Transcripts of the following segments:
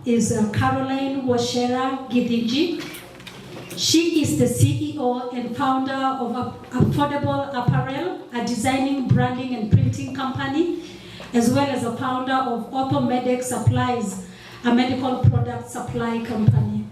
is Caroline Washera Gidinji. She is the CEO and founder of Affordable Apparel, a designing, branding, and printing company, as well as a founder of Orthomedic Supplies, a medical product supply company.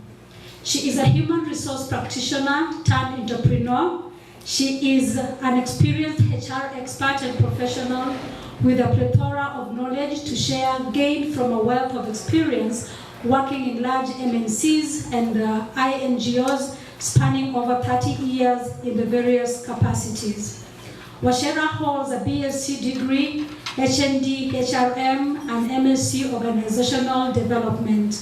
She is a human resource practitioner turned entrepreneur. She is an experienced HR expert and professional with a plethora of knowledge to share, gained from a wealth of experience working in large MNCs and INGOs spanning over 30 years in the various capacities. Washera holds a BSc degree, HND, HRM, and MSc Organizational Development.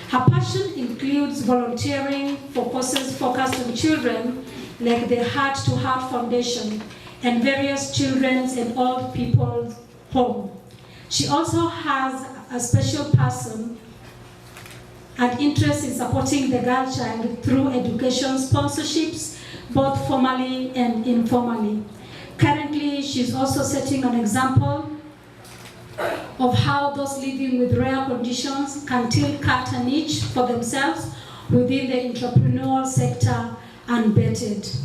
Her passion includes volunteering for causes focused on children, like the Heart to Heart Foundation and various children's and old people's home. She also has a special passion and interest in supporting the girl child through education sponsorships, both formally and informally. Currently, she's also setting an example of how those living with rare conditions can still cut a niche for themselves within the entrepreneurial sector unvetted.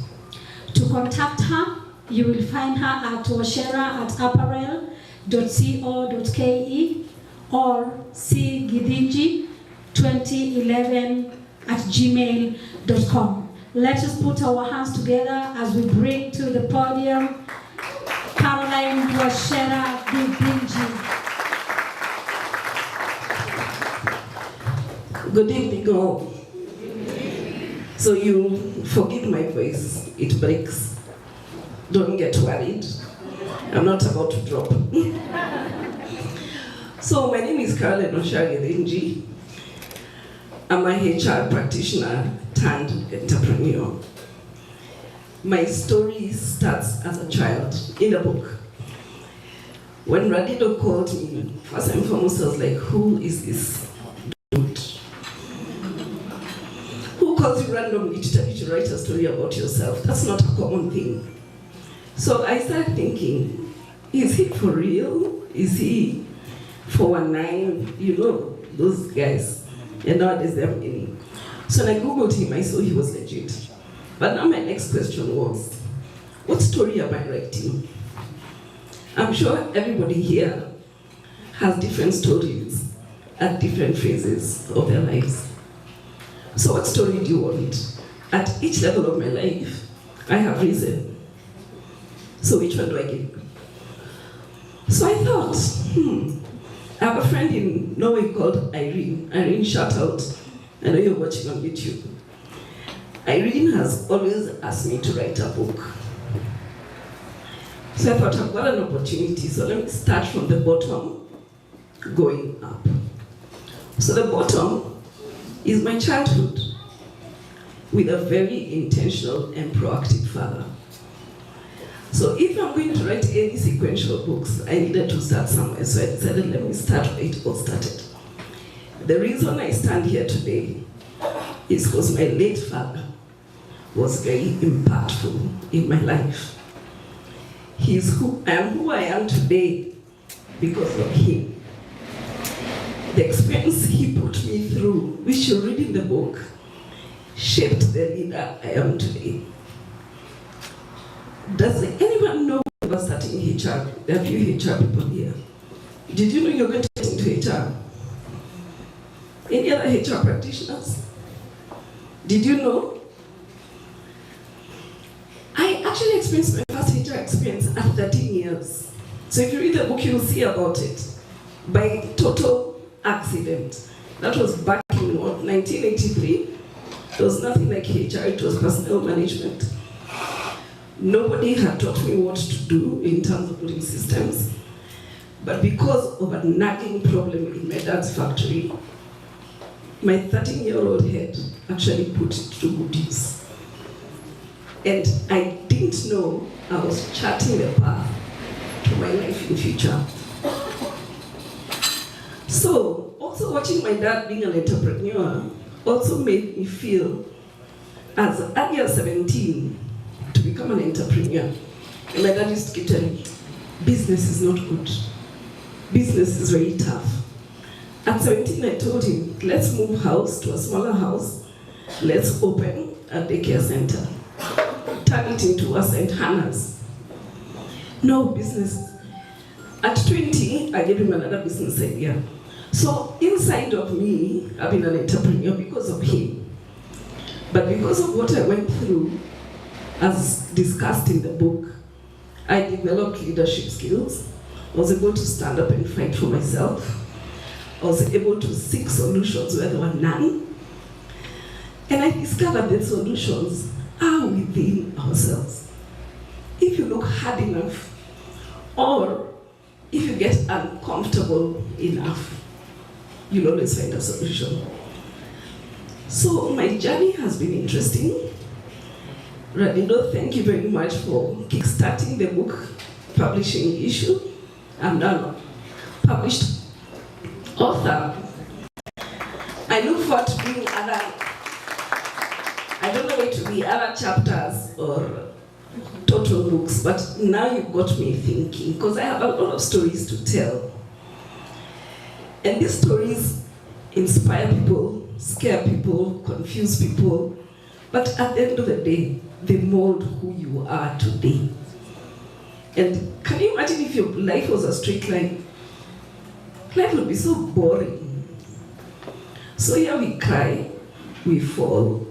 To contact her, you will find her at washera@apparel.co.ke or cgidinji2011@gmail.com. Let us put our hands together as we bring to the podium Caroline Washera Gidinji. Good evening, all. So you forgive my voice, it breaks. Don't get worried. I'm not about to drop. So my name is Caroline Washera Gidinji. I'm a HR practitioner turned entrepreneur. My story starts as a child in a book. When Radido called me, first and foremost I was like, who is this dude? Who calls you randomly to tell you to write a story about yourself? That's not a common thing. So I started thinking, is he for real? Is he 419? You know, those guys. And nowadays they have many. So when I Googled him, I saw he was legit. But now my next question was, what story am I writing? I'm sure everybody here has different stories at different phases of their lives. So what story do you want? At each level of my life, I have reason. So which one do I give? So I thought, I have a friend in Norway called Irene. Irene, shout out. I know you're watching on YouTube. Irene has always asked me to write a book. So I thought I've got an opportunity, so let me start from the bottom, going up. So the bottom is my childhood with a very intentional and proactive father. So if I'm going to write any sequential books, I needed to start somewhere. So I decided, let me start where it all started. The reason I stand here today is because my late father was very impactful in my life. He's who I am today because of him. The experience he put me through, which you read in the book, shaped the leader I am today. Does anyone know about starting HR? There are few HR people here. Did you know you're going to get into HR? Any other HR practitioners? Did you know? I actually experienced my first HR experience at 13 years. So if you read the book, you'll see about it. By total accident. That was back in 1983. There was nothing like HR, it was personnel management. Nobody had taught me what to do in terms of building systems. But because of a nagging problem in my dad's factory, my 13-year-old head actually put it to good use. And I didn't know I was charting the path to my life in future. So, also watching my dad being an entrepreneur also made me feel, as early as 17, to become an entrepreneur. And my dad used to keep telling me, business is not good. Business is very tough. At 17, I told him, let's move house to a smaller house. Let's open a daycare center. Turn it into a St. Hannah's. No business. At 20, I gave him another business idea. So inside of me, I've been an entrepreneur because of him. But because of what I went through, as discussed in the book, I developed leadership skills. I was able to stand up and fight for myself. I was able to seek solutions where there were none. And I discovered that solutions are within ourselves. If you look hard enough, or if you get uncomfortable enough, you'll always find a solution. So my journey has been interesting. Radido, thank you very much for kickstarting the book publishing issue. I'm now published author. I look forward to doing other, I don't know it to be other chapters or total books, but now you've got me thinking, because I have a lot of stories to tell. And these stories inspire people, scare people, confuse people, but at the end of the day, they mold who you are today. And can you imagine if your life was a straight line? Life would be so boring. So here we cry, we fall,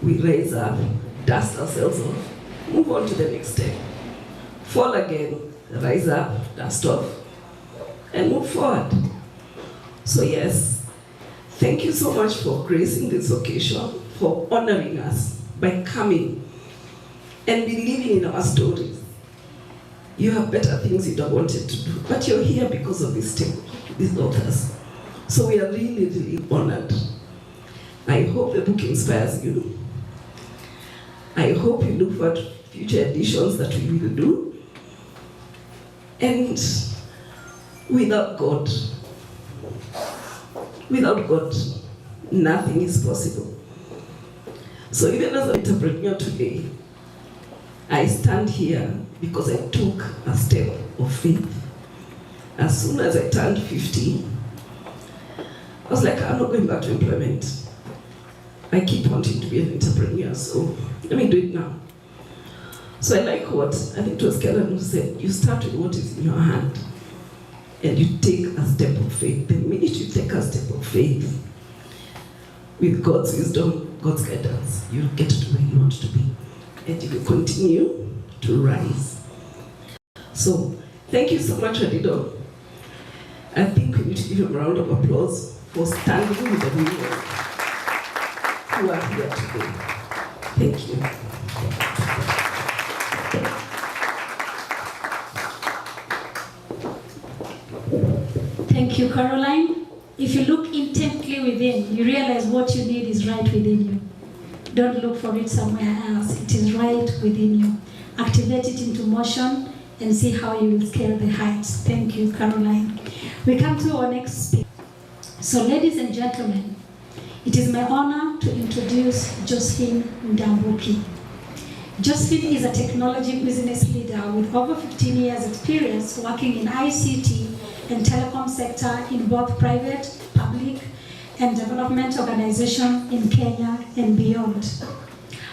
we rise up, dust ourselves off, move on to the next step. Fall again, rise up, dust off, and move forward. So yes, thank you so much for gracing this occasion, for honoring us by coming and believing in our stories. You have better things you'd have wanted to do, but you're here because of this table, these authors. So we are really, really honored. I hope the book inspires you. I hope you look for future editions that we will do. And without God, nothing is possible. So even as an entrepreneur today, I stand here because I took a step of faith. As soon as I turned 50, I was like, I'm not going back to employment. I keep wanting to be an entrepreneur, so let me do it now. So I like what, I think it was Kellen who said, you start with what is in your hand, and you take a step of faith. The minute you take a step of faith, with God's wisdom, God's guidance, you'll get to where you want to be, and you will continue to rise. So, thank you so much, Radido. I think we need to give him a round of applause for standing with the women who are here today. Thank you. Thank you, Caroline. If you look intently within, you realize what you need is right within you. Don't look for it somewhere else. It is right within you. Activate it into motion and see how you will scale the heights. Thank you, Caroline. We come to our next speaker. So, ladies and gentlemen, it is my honor to introduce Josephine Ndambuki. Josephine is a technology business leader with over 15 years experience working in ICT and telecom sector in both private, public, and development organizations in Kenya and beyond.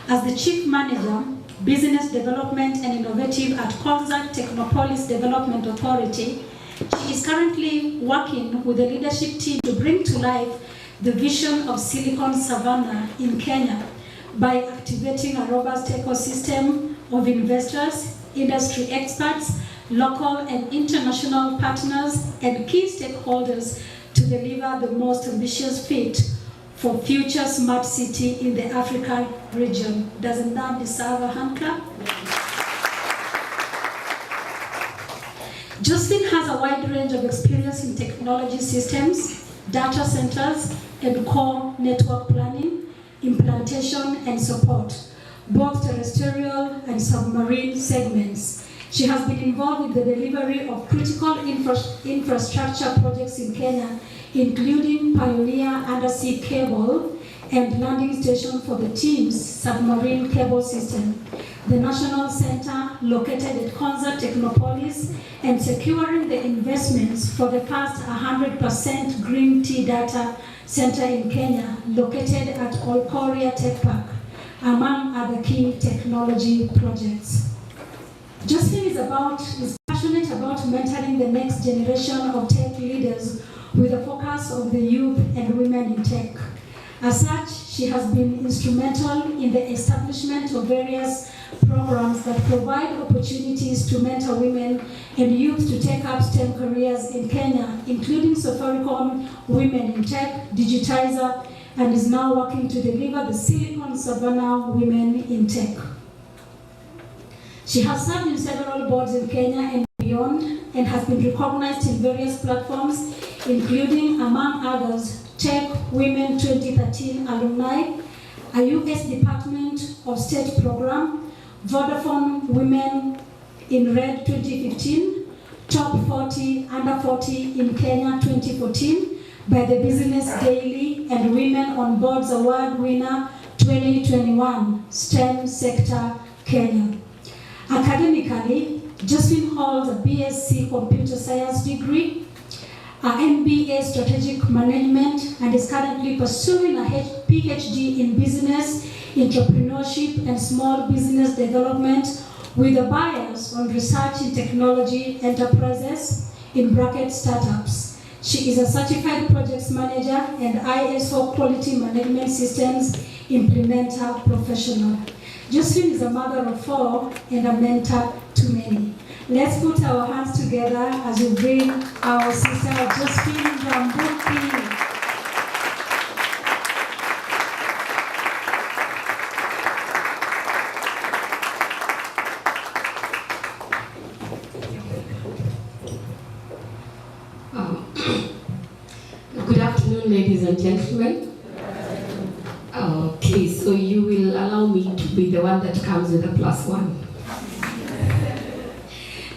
As the Chief Manager, Business Development and Innovative at Konza Technopolis Development Authority, she is currently working with the leadership team to bring to life the vision of Silicon Savannah in Kenya by activating a robust ecosystem of investors, industry experts, local and international partners, and key stakeholders to deliver the most ambitious fit for future smart city in the African region. Doesn't that deserve a hand clap? Josephine has a wide range of experience in technology systems, data centers, and core network planning, implantation, and support, both terrestrial and submarine segments. She has been involved with the delivery of critical infrastructure projects in Kenya, including Pioneer Undersea Cable and landing station for the team's submarine cable system. the National Center located at Konza Technopolis, and securing the investments for the first 100% green tea data center in Kenya located at Olkoria Tech Park, among other key technology projects. Josephine is passionate about mentoring the next generation of tech leaders with a focus on the youth and women in tech. As such, she has been instrumental in the establishment of various programs that provide opportunities to mentor women and youth to take up STEM careers in Kenya, including Safaricom Women in Tech, Digitizer, and is now working to deliver the Silicon Savannah Women in Tech. She has served in several boards in Kenya and beyond, and has been recognized in various platforms, including, among others, Tech Women 2013 Alumni, a US Department of State program, Vodafone Women in Red 2015, Top 40 Under 40 in Kenya 2014 by the Business Daily, and Women on Boards Award winner 2021, STEM Sector Kenya. Academically, Josephine holds a BSc Computer Science degree, an MBA Strategic Management, and is currently pursuing a PhD in Business, Entrepreneurship, and Small Business Development with a bias on research in technology enterprises, in bracket startups. She is a certified projects manager and ISO Quality Management Systems implementer professional. Josephine is a mother of 4 and a mentor to many. Let's put our hands together as we bring our sister Josephine Rambuki. Good afternoon, ladies and gentlemen. Okay, so you will allow me to be the one that comes with a +1.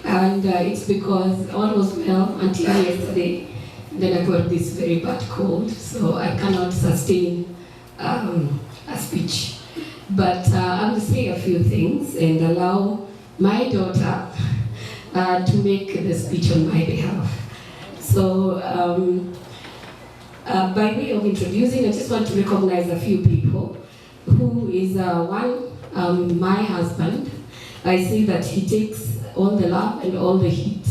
And it's because all was well until yesterday. Then I got this very bad cold, so I cannot sustain a speech. But I will say a few things and allow my daughter to make the speech on my behalf. So, by way of introducing, I just want to recognize a few people. Who is one, my husband. I see that he takes all the love and all the heat.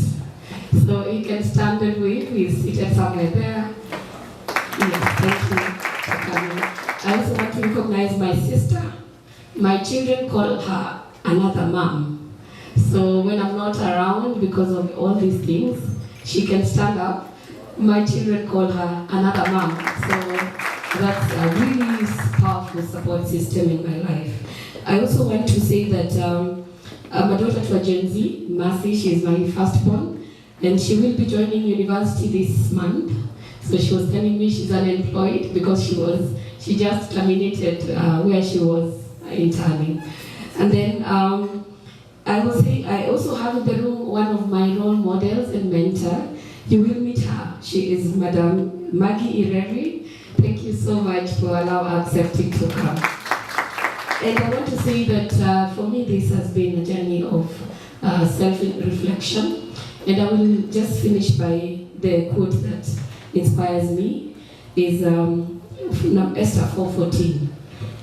So he can stand and wait. He's seated somewhere there. Yes, thank you for coming. I also want to recognize my sister. My children call her another mom. So when I'm not around because of all these things, she can stand up. My children call her another mom. So that's a really powerful support system in my life. I also want to say that I'm a daughter to a Gen Z, Mercy. She is my firstborn, and she will be joining university this month. So she was telling me she's unemployed because she just terminated where she was interning. And then I will say I also have in the room one of my role models and mentor. You will meet her. She is Madam Maggie Ireri. Thank you so much for accepting to come. And I want to say that for me this has been a journey of self-reflection. And I will just finish by the quote that inspires me, is Esther 4:14,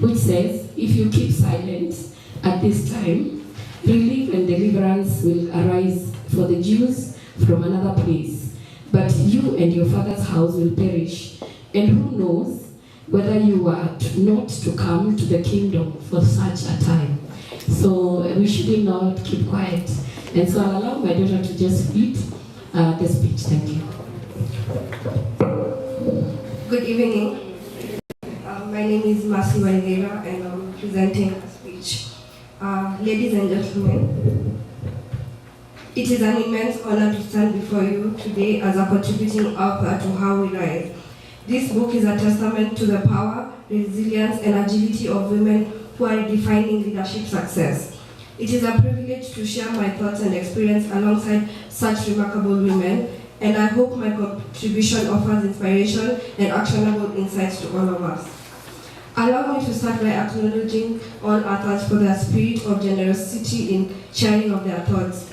which says, if you keep silent at this time, relief and deliverance will arise for the Jews from another place. But you and your father's house will perish. And who knows whether you are not to come to the kingdom for such a time. So we should not keep quiet. And so I'll allow my daughter to just read the speech. Thank you. Good evening. My name is Mercy Waigera and I'm presenting a speech. Ladies and gentlemen, it is an immense honor to stand before you today as a contributing author to How We Rise. This book is a testament to the power, resilience, and agility of women who are redefining leadership success. It is a privilege to share my thoughts and experience alongside such remarkable women, and I hope my contribution offers inspiration and actionable insights to all of us. Allow me to start by acknowledging all authors for their spirit of generosity in sharing of their thoughts.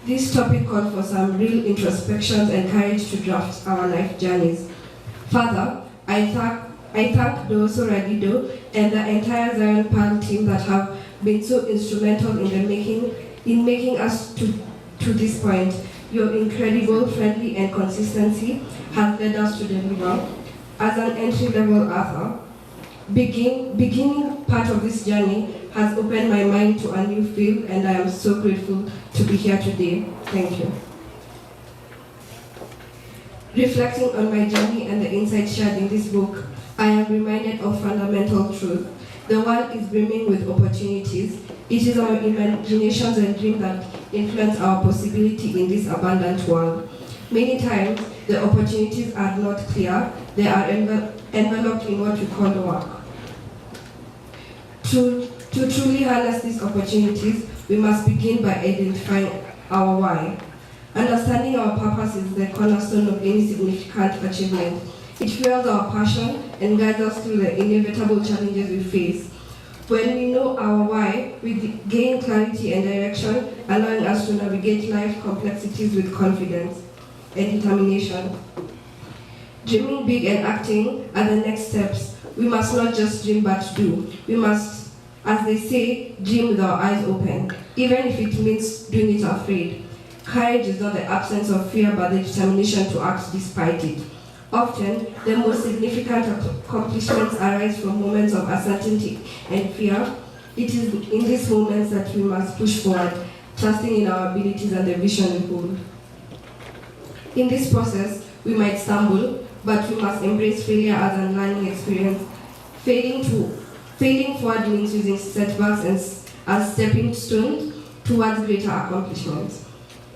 This topic called for some real introspection and courage to draft our life journeys. Further, I thank Doso Radido and the entire Zion Pearl team that have been so instrumental in making us to this point. Your incredible friendly and consistency has led us to deliver. As an entry-level author, beginning part of this journey has opened my mind to a new field, and I am so grateful to be here today. Thank you. Reflecting on my journey and the insights shared in this book, I am reminded of fundamental truth. The world is brimming with opportunities. It is our imaginations and dreams that influence our possibility in this abundant world. Many times, the opportunities are not clear. They are enveloped in what we call work. To truly harness these opportunities, we must begin by identifying our why. Understanding our purpose is the cornerstone of any significant achievement. It fuels our passion and guides us through the inevitable challenges we face. When we know our why, we gain clarity and direction, allowing us to navigate life's complexities with confidence and determination. Dreaming big and acting are the next steps. We must not just dream but do. We must, as they say, dream with our eyes open, even if it means doing it afraid. Courage is not the absence of fear but the determination to act despite it. Often, the most significant accomplishments arise from moments of uncertainty and fear. It is in these moments that we must push forward, trusting in our abilities and the vision we hold. In this process, we might stumble, but we must embrace failure as a learning experience. Failing forward means using setbacks as stepping stones towards greater accomplishments.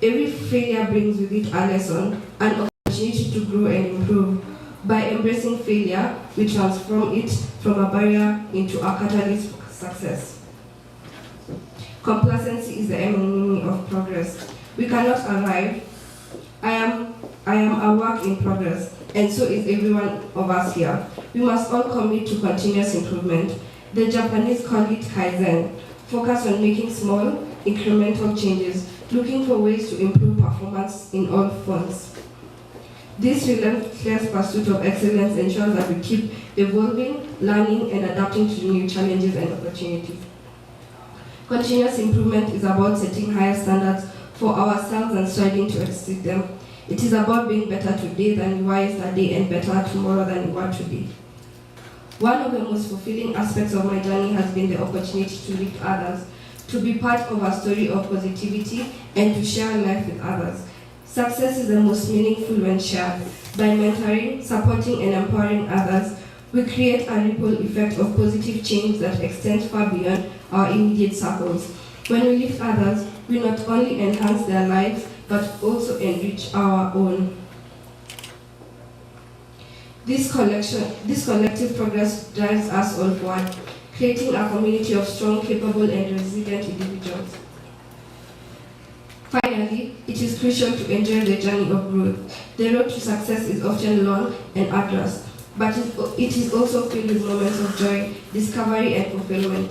Every failure brings with it a lesson, an opportunity to grow and improve. By embracing failure, we transform it from a barrier into a catalyst for success. Complacency is the enemy of progress. We cannot arrive. I am a work in progress, and so is every one of us here. We must all commit to continuous improvement. The Japanese call it Kaizen. Focus on making small, incremental changes, looking for ways to improve performance in all fronts. This relentless pursuit of excellence ensures that we keep evolving, learning, and adapting to new challenges and opportunities. Continuous improvement is about setting higher standards for ourselves and striving to exceed them. It is about being better today than you were yesterday and better tomorrow than you are today. One of the most fulfilling aspects of my journey has been the opportunity to lift others, to be part of a story of positivity, and to share life with others. Success is the most meaningful when shared. By mentoring, supporting, and empowering others, we create a ripple effect of positive change that extends far beyond our immediate circles. When we lift others, we not only enhance their lives, but also enrich our own. This collective progress drives us all forward, creating a community of strong, capable, and resilient individuals. Finally, it is crucial to enjoy the journey of growth. The road to success is often long and arduous, but it is also filled with moments of joy, discovery, and fulfillment.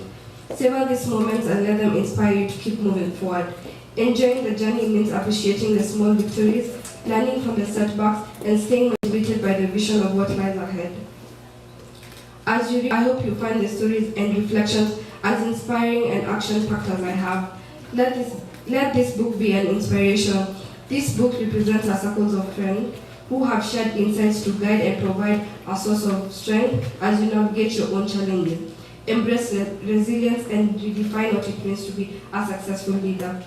Savor these moments and let them inspire you to keep moving forward. Enjoying the journey means appreciating the small victories, learning from the setbacks, and staying motivated by the vision of what lies ahead. As you read, I hope you find the stories and reflections as inspiring and action-packed as I have. Let this book be an inspiration. This book represents a circle of friends who have shared insights to guide and provide a source of strength as you navigate your own challenges. Embrace resilience and redefine what it means to be a successful leader.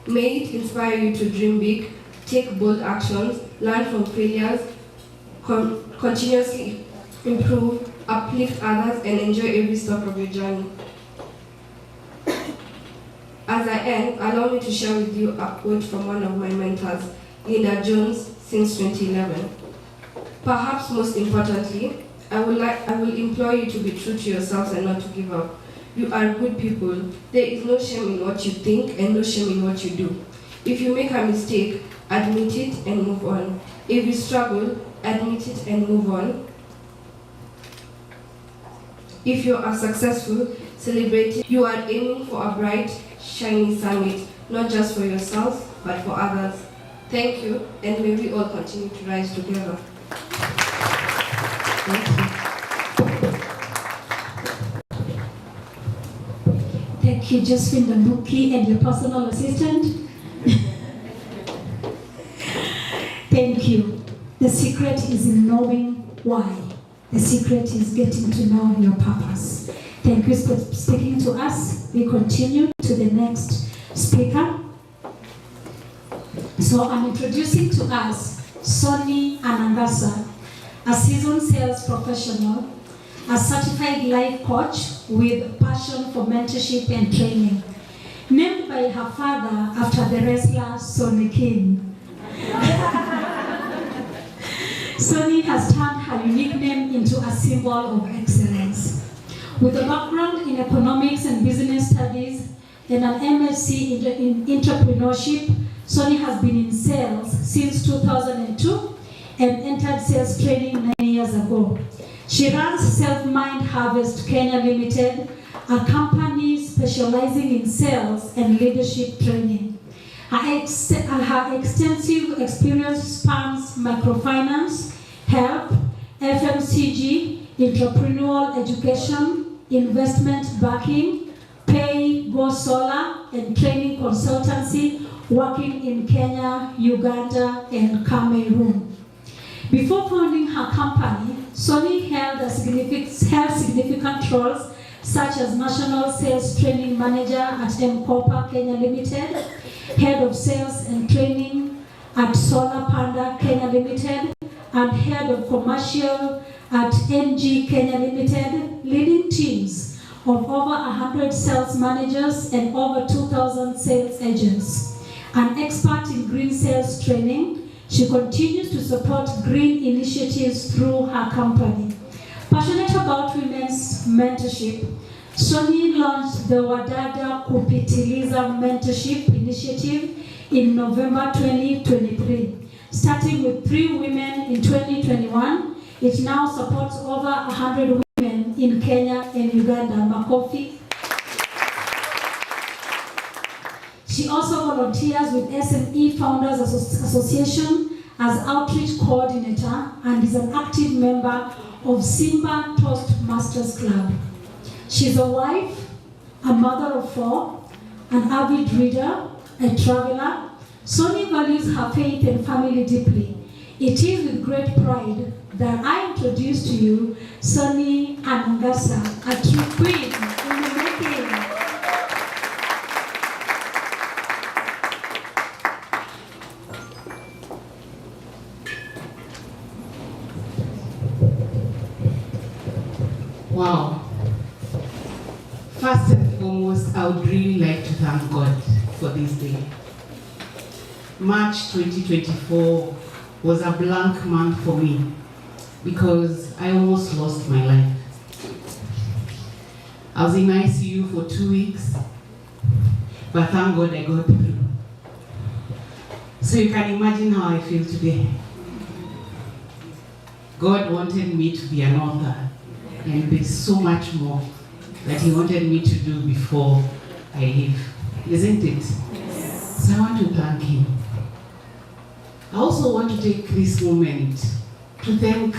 May it inspire you to dream big, take bold actions, learn from failures, continuously improve, uplift others, and enjoy every step of your journey. As I end, allow me to share with you a quote from one of my mentors, Linda Jones, since 2011. Perhaps most importantly, I will implore you to be true to yourselves and not to give up. You are good people. There is no shame in what you think and no shame in what you do. If you make a mistake, admit it and move on. If you struggle, admit it and move on. If you are successful, celebrate it. You are aiming for a bright, shiny summit, not just for yourself, but for others. Thank you, and may we all continue to rise together. Thank you. Thank you, Josephine Dambuki, and your personal assistant. Thank you. The secret is in knowing why. The secret is getting to know your purpose. Thank you for speaking to us. We continue to the next speaker. So I'm introducing to us Sonny Anangasa, a seasoned sales professional, a certified life coach with passion for mentorship and training, named by her father after the wrestler Sonny King. Sonny has turned her unique name into a symbol of excellence. With a background in economics and business studies and an MSc in entrepreneurship, Sonny has been in sales since 2002 and entered sales training 9 years ago. She runs Self-Mind Harvest Kenya Limited, a company specializing in sales and leadership training. Her extensive experience spans microfinance, help, FMCG, entrepreneurial education, investment backing, pay, go solar, and training consultancy, working in Kenya, Uganda, and Cameroon. Before founding her company, Sonny held significant roles such as National Sales Training Manager at M-Kopa Kenya Limited, Head of Sales and Training at Solar Panda Kenya Limited, and Head of Commercial at NG Kenya Limited, leading teams of over 100 sales managers and over 2,000 sales agents. An expert in green sales training, she continues to support green initiatives through her company. Passionate about women's mentorship, Sonny launched the Wadada Kupitiliza Mentorship Initiative in November 2023. Starting with 3 women in 2021, it now supports over 100 women in Kenya and Uganda. Makofi. She also volunteers with SME Founders Association as outreach coordinator and is an active member of Simba Toastmasters Club. She's a wife, a mother of 4, an avid reader, a traveler. Sonny values her faith and family deeply. It is with great pride that I introduce to you Sonny Anangasa, a true queen in the making. Wow. First and foremost, I would really like to thank God for this day. March 2024 was a blank month for me because I almost lost my life. I was in ICU for 2 weeks, but thank God I got through. So you can imagine how I feel today. God wanted me to be an author, and there's so much more that He wanted me to do before I leave, isn't it? Yes. So I want to thank Him. I also want to take this moment to thank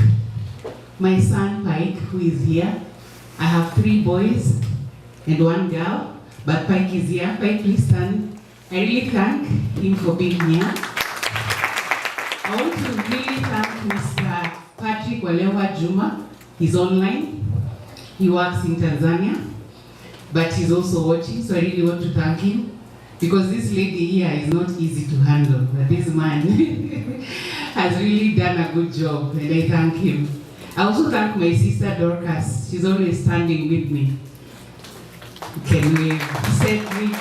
my son Pike, who is here. I have 3 boys and 1 girl, but Pike is here. Pike, please stand. I really thank him for being here. I want to really thank Mr. Patrick Walewa Juma. He's online. He works in Tanzania, but he's also watching, so I really want to thank him because this lady here is not easy to handle, but this man has really done a good job, and I thank him. I also thank my sister Dorcas. She's always standing with me. Can we Cedric?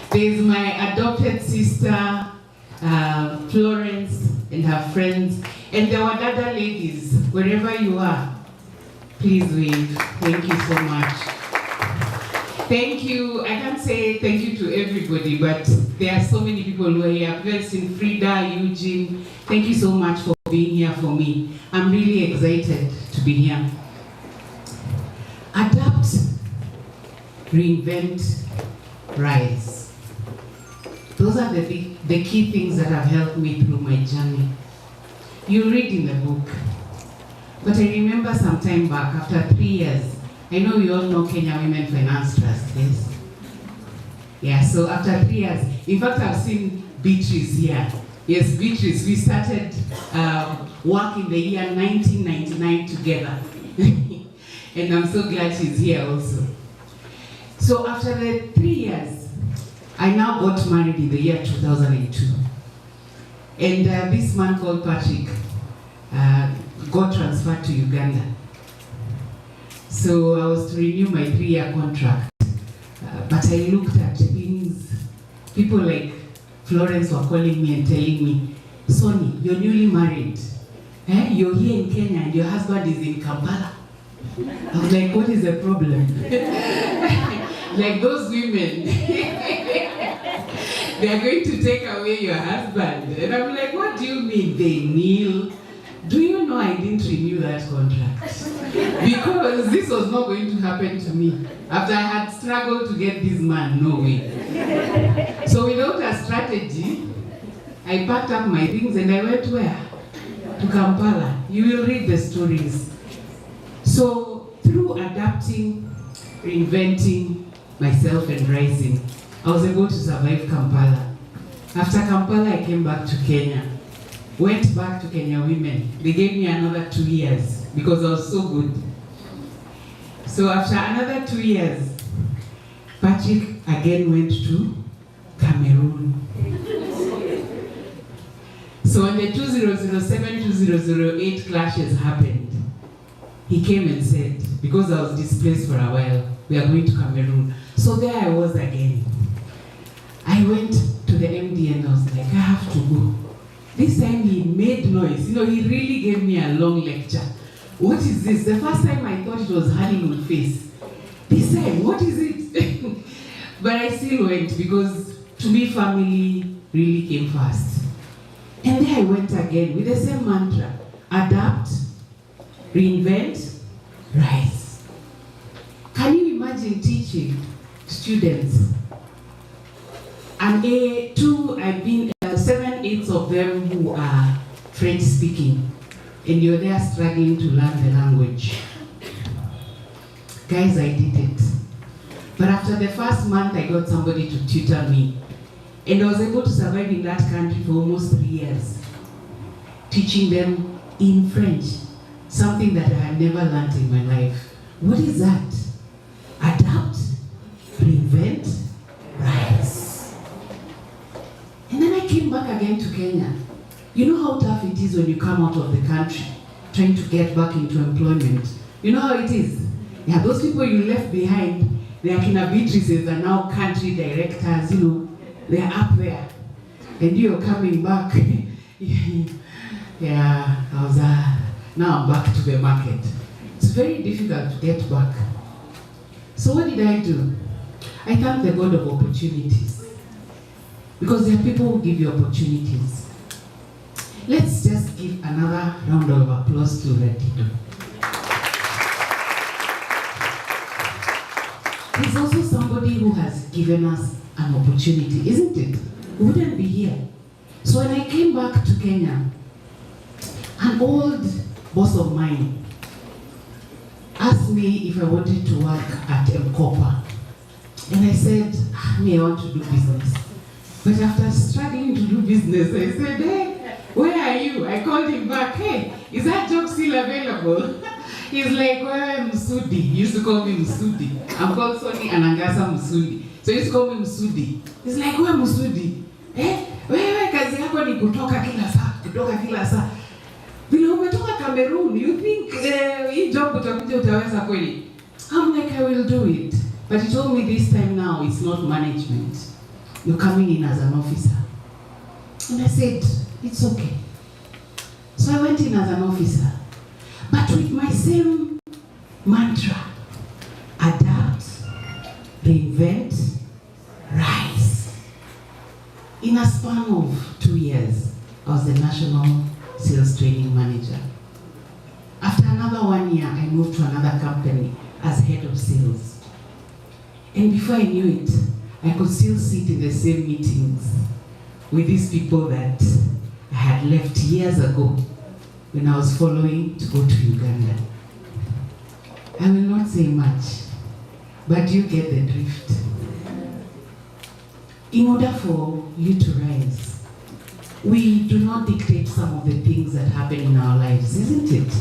There's my adopted sister, Florence, and her friends, and the Wadada ladies, wherever you are, please wave. Thank you so much. Thank you. I can't say thank you to everybody, but there are so many people who are here. I've guys seen Frida, Eugene. Thank you so much for being here for me. I'm really excited to be here. adapt, reinvent, rise. Those are the key things that have helped me through my journey. You read in the book. But I remember some time back, after 3 years, I know you all know Kenya Women Finance Trust, yes? Yeah, so after 3 years, in fact, I've seen Beatrice here. Yes, Beatrice, we started work in the year 1999 together. And I'm so glad she's here also. So after the 3 years, I now got married in the year 2002. And this man called Patrick got transferred to Uganda. So I was to renew my 3-year contract. But I looked at things, people like Florence were calling me and telling me, Sonny, you're newly married. You're here in Kenya and your husband is in Kampala. I was like, what is the problem? Like those women, they are going to take away your husband. And I'm like, what do you mean they kneel? Do you know I didn't renew that contract? Because this was not going to happen to me. After I had struggled to get this man, no way. So without a strategy, I packed up my things and I went where? To Kampala. You will read the stories. So through adapting, reinventing myself and rising, I was able to survive Kampala. After Kampala, I came back to Kenya. Went back to Kenya Women. They gave me another 2 years because I was so good. So after another 2 years, Patrick again went to Cameroon. So when the 2007-2008 clashes happened, he came and said, because I was displaced for a while, we are going to Cameroon. So there I was again. I went to the MD and I was like, I have to go. This time he made noise. You know, he really gave me a long lecture. What is this? The first time I thought it was honeymoon face. This time, what is it? But I still went because to me, family really came first. And then I went again with the same mantra. Adapt, reinvent, rise. Can you imagine teaching students? And I've been 7/8 of them who are French speaking, and you're there struggling to learn the language. Guys, I did it. But after the first month, I got somebody to tutor me. And I was able to survive in that country for almost 3 years, teaching them in French, something that I had never learned in my life. What is that? Adapt, reinvent, rise. And then I came back again to Kenya. You know how tough it is when you come out of the country, trying to get back into employment. You know how it is? Yeah, those people you left behind, their Kina Beatrices are now country directors, you know, they're up there. And you're coming back. Yeah, now I'm back to the market. It's very difficult to get back. So what did I do? I thank the God of opportunities. Because there are people who give you opportunities. Let's just give another round of applause to Retido. He's also somebody who has given us an opportunity, isn't it? We wouldn't be here. So when I came back to Kenya, an old boss of mine asked me if I wanted to work at Mkopa. And I said, I want to do business. But after struggling to do business, I said, hey, where are you? I called him back, hey, is that job still available? He's like, where Msudi? He used to call me Msudi. I'm called Sonny Anangasa Msudi. So he used to call me Msudi. He's like, where Msudi? Wewe kazi yako ni kutoka kila saa. Vile umetoka Cameroon, you think hii job utakuja utaweza kweli? I'm like, I will do it. But he told me this time now, it's not management. You're coming in as an officer. And I said, it's okay. So I went in as an officer. But with my same mantra, adapt, reinvent, rise. In a span of 2 years, I was the National Sales Training Manager. After another 1 year, I moved to another company as head of sales. And before I knew it, I could still sit in the same meetings with these people that I had left years ago when I was following to go to Uganda. I will not say much, but you get the drift. In order for you to rise, we do not dictate some of the things that happen in our lives, isn't it?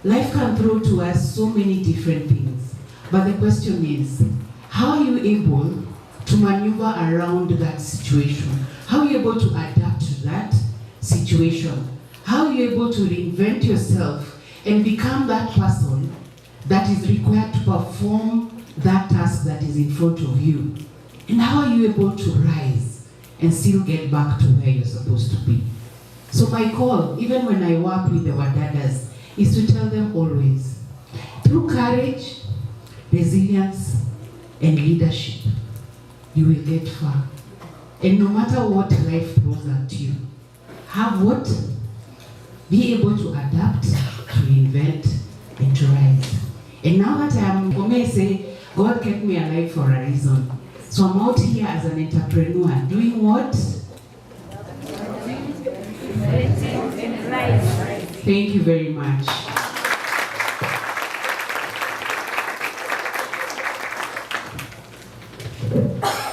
Life can throw to us so many different things, but the question is, how are you able to maneuver around that situation? How are you able to adapt to that situation? How are you able to reinvent yourself and become that person that is required to perform that task that is in front of you? And how are you able to rise and still get back to where you're supposed to be? So my call, even when I work with the Wadadas, is to tell them always, through courage, resilience, and leadership, you will get far. And no matter what life throws at you, have what? Be able to adapt, to invent, and to rise. And now that I may say, God kept me alive for a reason. So I'm out here as an entrepreneur, doing what? Thank you very much.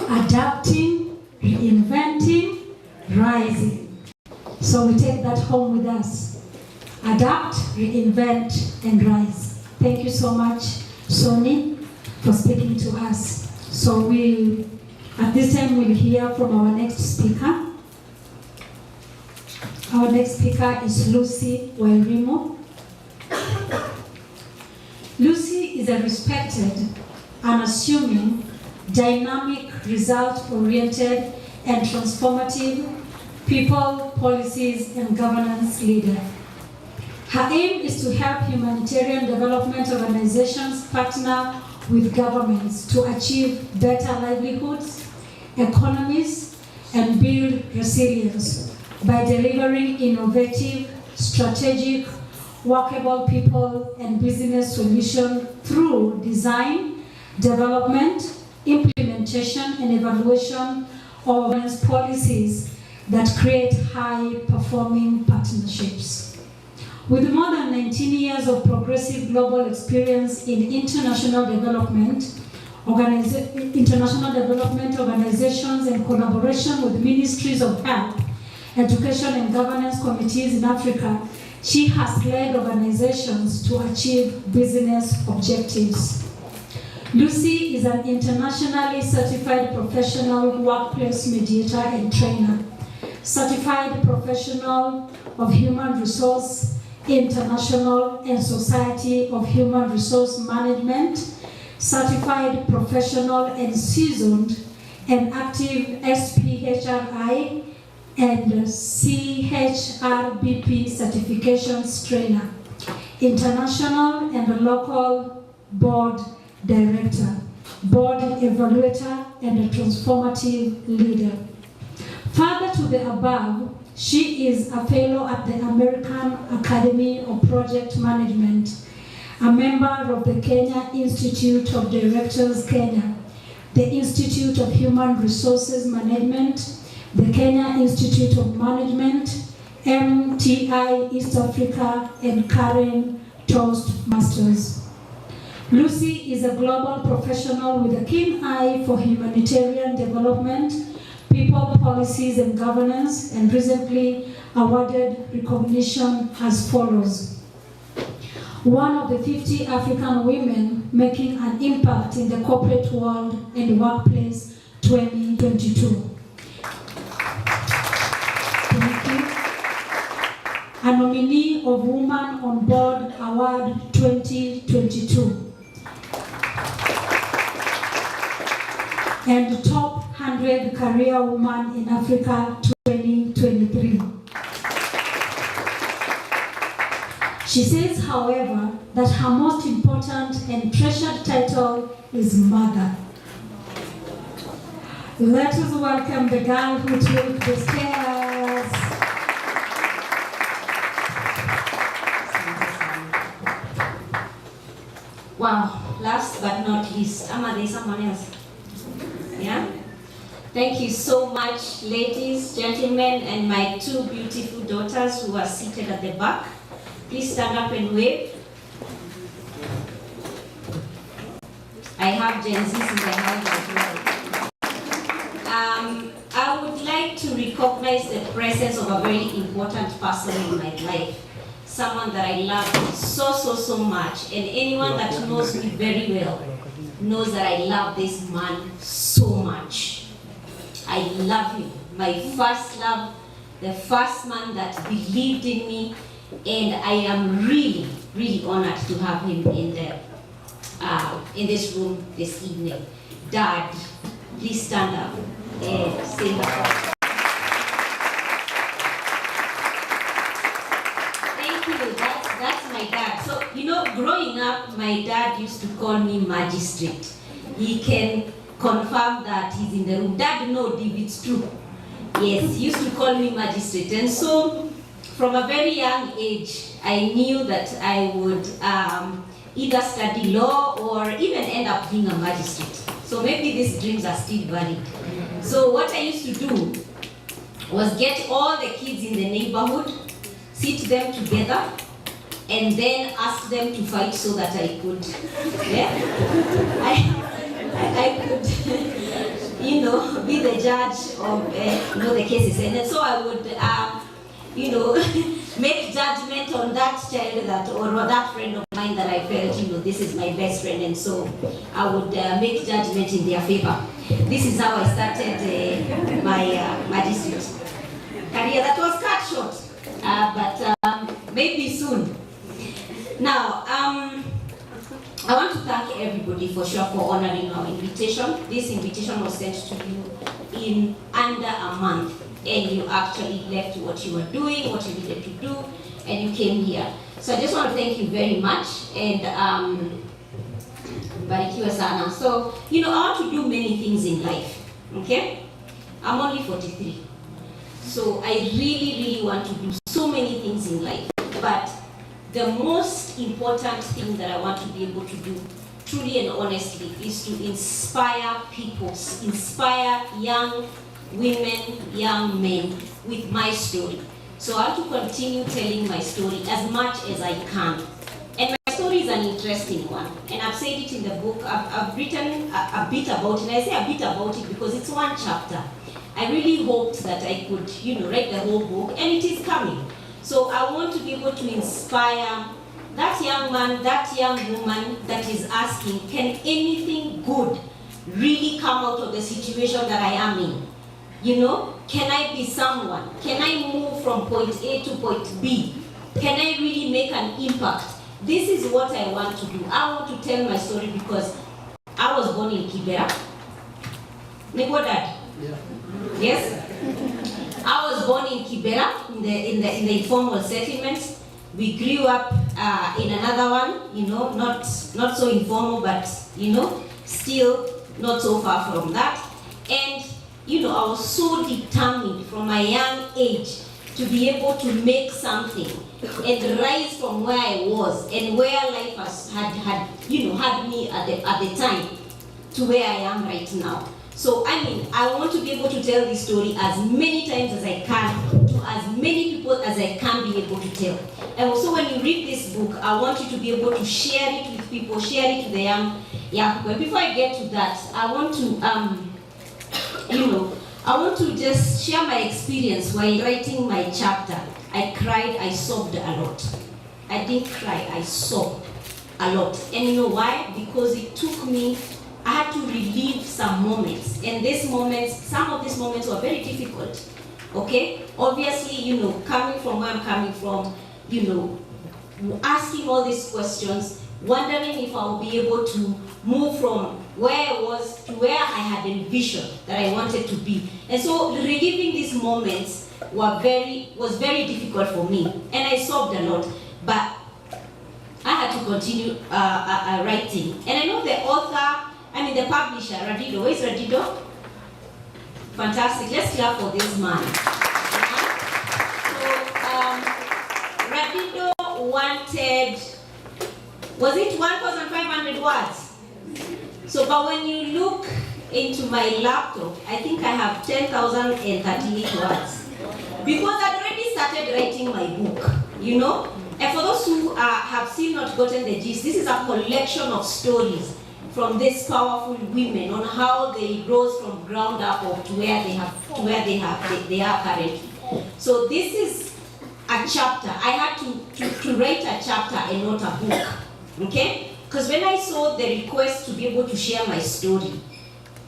Adapting, reinventing, rising. So we take that home with us. Adapt, reinvent, and rise. Thank you so much, Soni, for speaking to us. So at this time, we'll hear from our next speaker. Our next speaker is Lucy Wairimo. Lucy is a respected, unassuming, dynamic, result-oriented, and transformative people, policies, and governance leader. Her aim is to help humanitarian development organizations partner with governments to achieve better livelihoods, economies, and build resilience by delivering innovative, strategic, workable people and business solutions through design, development, implementation, and evaluation of policies that create high-performing partnerships. With more than 19 years of progressive global experience in international development organizations and collaboration with ministries of health, education, and governance committees in Africa, she has led organizations to achieve business objectives. Lucy is an internationally certified professional workplace mediator and trainer, certified professional of human resource, International and Society of Human Resource Management, certified professional and seasoned and active SPHRI and CHRBP certifications trainer, international and local board director, board evaluator, and a transformative leader. Further to the above, she is a fellow at the American Academy of Project Management, a member of the Kenya Institute of Directors Kenya, the Institute of Human Resources Management, the Kenya Institute of Management, MTI East Africa, and Karen Toastmasters. Lucy is a global professional with a keen eye for humanitarian development, people, policies, and governance, and recently awarded recognition as follows. One of the 50 African women making an impact in the corporate world and workplace 2022. Thank you. A nominee of Woman on Board Award 2022. And Top 100 Career Woman in Africa 2023. She says, however, that her most important and treasured title is Mother. Let us welcome the girl who took the stairs. Wow. last but not least, Ama, there's someone else. Yeah? Thank you so much, ladies, gentlemen, and my two beautiful daughters who are seated at the back. Please stand up and wave. I have Gen Zs in the house as well. I would like to recognize the presence of a very important person in my life. Someone that I love so much, and anyone that knows me very well knows that I love this man so much. I love him. My first love, the first man that believed in me, and I am really honored to have him in this room this evening. Dad, please stand up and say hello. Thank you. That's my dad. So, growing up, my dad used to call me Magistrate. He can confirm that he's in the room. Dad knows if it's true. Yes, he used to call me Magistrate. And so, from a very young age, I knew that I would either study law or even end up being a magistrate. So maybe these dreams are still valid. So what I used to do was get all the kids in the neighborhood, sit them together, and then ask them to fight so that I could, I could, be the judge of, the cases. And so I would, make judgment on that child or that friend of mine that I felt, this is my best friend, and so I would make judgment in their favor. This is how I started my magistrate career. That was cut short, but maybe soon. Now, I want to thank everybody for sure for honoring our invitation. This invitation was sent to you in under a month. And you actually left what you were doing, what you needed to do, and you came here. So I just want to thank you very much, and barikiwe sana. So, I want to do many things in life, okay? I'm only 43. So I really want to do so many things in life. But the most important thing that I want to be able to do, truly and honestly, is to inspire people, inspire young women, young men with my story. So I want to continue telling my story as much as I can. And my story is an interesting one. And I've said it in the book. I've written a bit about it. And I say a bit about it because it's one chapter. I really hoped that I could, write the whole book, and it is coming. So I want to be able to inspire that young man, that young woman that is asking, can anything good really come out of the situation that I am in? Can I be someone? Can I move from point A to point B? Can I really make an impact? This is what I want to do. I want to tell my story because I was born in Kibera. Neighbor dad? Yeah. Yes? I was born in Kibera, in the informal settlement. We grew up in another one, not so informal, but still not so far from that. And I was so determined from my young age to be able to make something and rise from where I was and where life had me at the time to where I am right now. So I want to be able to tell this story as many times as I can to as many people as I can be able to tell. And also when you read this book, I want you to be able to share it with people, share it to the young people. And before I get to that, I want to I want to just share my experience while writing my chapter. I cried, I sobbed a lot. I didn't cry, I sobbed a lot. And you know why? Because it took me, I had to relive some moments. And some of these moments were very difficult. Okay? Obviously, coming from where I'm coming from, asking all these questions, wondering if I'll be able to move from where I was to where I had envisioned that I wanted to be. And so reliving these moments was very difficult for me. And I sobbed a lot. But I had to continue writing. And I know the author, the publisher, Radido. Where is Radido? Fantastic. Let's clap for this man. So Radido wanted, was it 1,500 words? So, but when you look into my laptop, I think I have 10,038 words. Because I'd already started writing my book, you know? And for those who have still not gotten the gist, this is a collection of stories from these powerful women on how they rose from ground up or to where they are currently. So this is a chapter. I had to write a chapter and not a book, okay? Because when I saw the request to be able to share my story,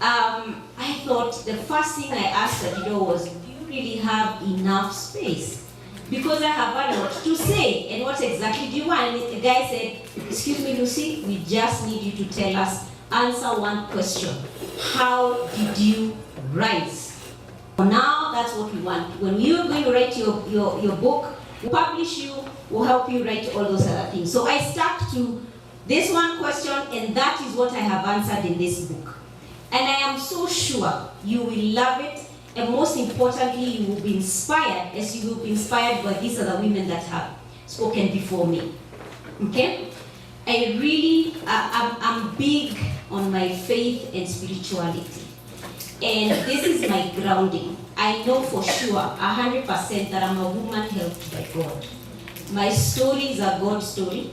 I thought the first thing I asked Adido was, do you really have enough space? Because I have a lot to say. And what exactly do you want? And the guy said, excuse me, Lucy, we just need you to tell us, answer one question. How did you rise? Now that's what we want. When you're going to write your book, we'll publish you, we'll help you write all those other things. So I stuck to this one question, and that is what I have answered in this book. And I am so sure you will love it, and most importantly, you will be inspired as you will be inspired by these other women that have spoken before me. Okay? I really, I'm big on my faith and spirituality. And this is my grounding. I know for sure, 100%, that I'm a woman helped by God. My story is a God story,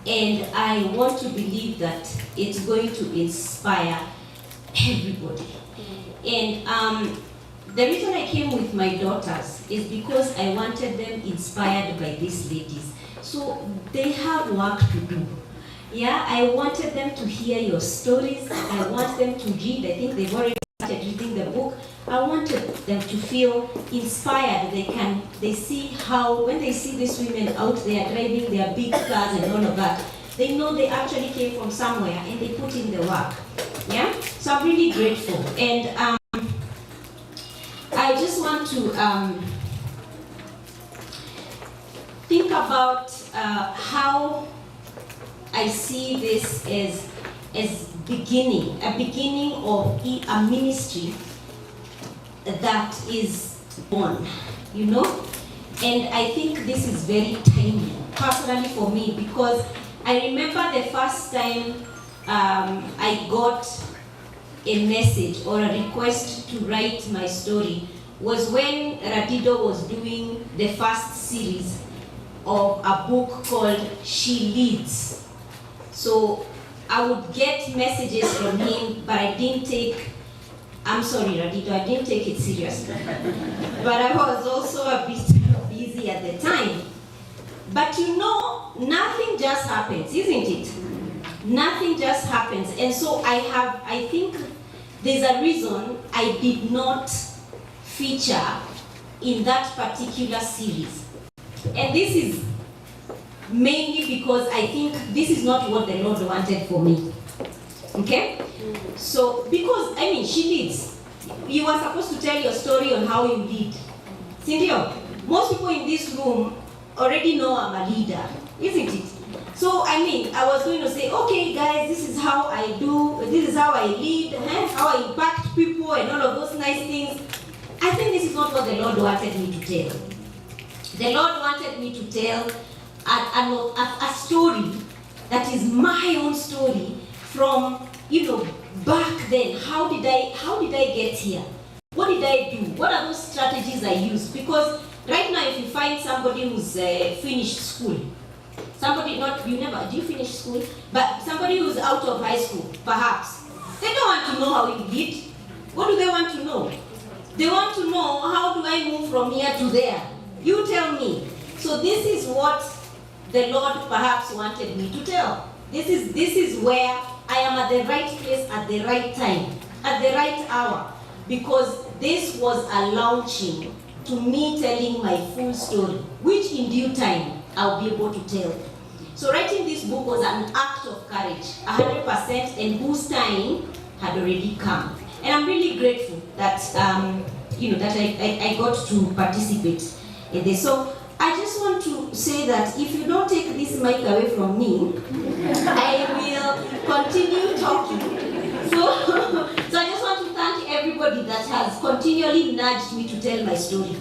and I want to believe that it's going to inspire everybody. And the reason I came with my daughters is because I wanted them inspired by these ladies. So they have work to do. Yeah, I wanted them to hear your stories. I want them to read. I think they've already started reading the book. I wanted them to feel inspired. They see how, when they see these women out there driving their big cars and all of that, they know they actually came from somewhere and they put in the work. Yeah? So I'm really grateful. And I just want to think about how I see this as a beginning of a ministry that is born, you know? And I think this is very timely, personally for me, because I remember the first time I got a message or a request to write my story was when Radido was doing the first series of a book called She Leads. So I would get messages from him, but I didn't take, I'm sorry Radido, I didn't take it seriously. But I was also a bit busy at the time. But you know, nothing just happens, isn't it? Nothing just happens. And so I think there's a reason I did not feature in that particular series. And this is mainly because I think this is not what the Lord wanted for me. Okay? So, because, I mean, she leads. You were supposed to tell your story on how you lead. Cynthia, most people in this room already know I'm a leader, isn't it? So, I mean, I was going to say, okay, guys, this is how I do, this is how I lead, how I impact people and all of those nice things. I think this is not what the Lord wanted me to tell. The Lord wanted me to tell a story that is my own story from, you know, back then. How did I get here? What did I do? What are those strategies I used? Because right now, if you find somebody who's finished school, somebody do you finish school? But somebody who's out of high school, perhaps, they don't want to know how you did. What do they want to know? They want to know, how do I move from here to there? You tell me. So this is what the Lord perhaps wanted me to tell. This is where I am at the right place at the right time, at the right hour, because this was a launching to me telling my full story, which in due time I'll be able to tell. So writing this book was an act of courage, 100%, and whose time had already come. And I'm really grateful that that I got to participate in this. So I just want to say that if you don't take this mic away from me, I will continue talking. So I just want to thank everybody that has continually nudged me to tell my story.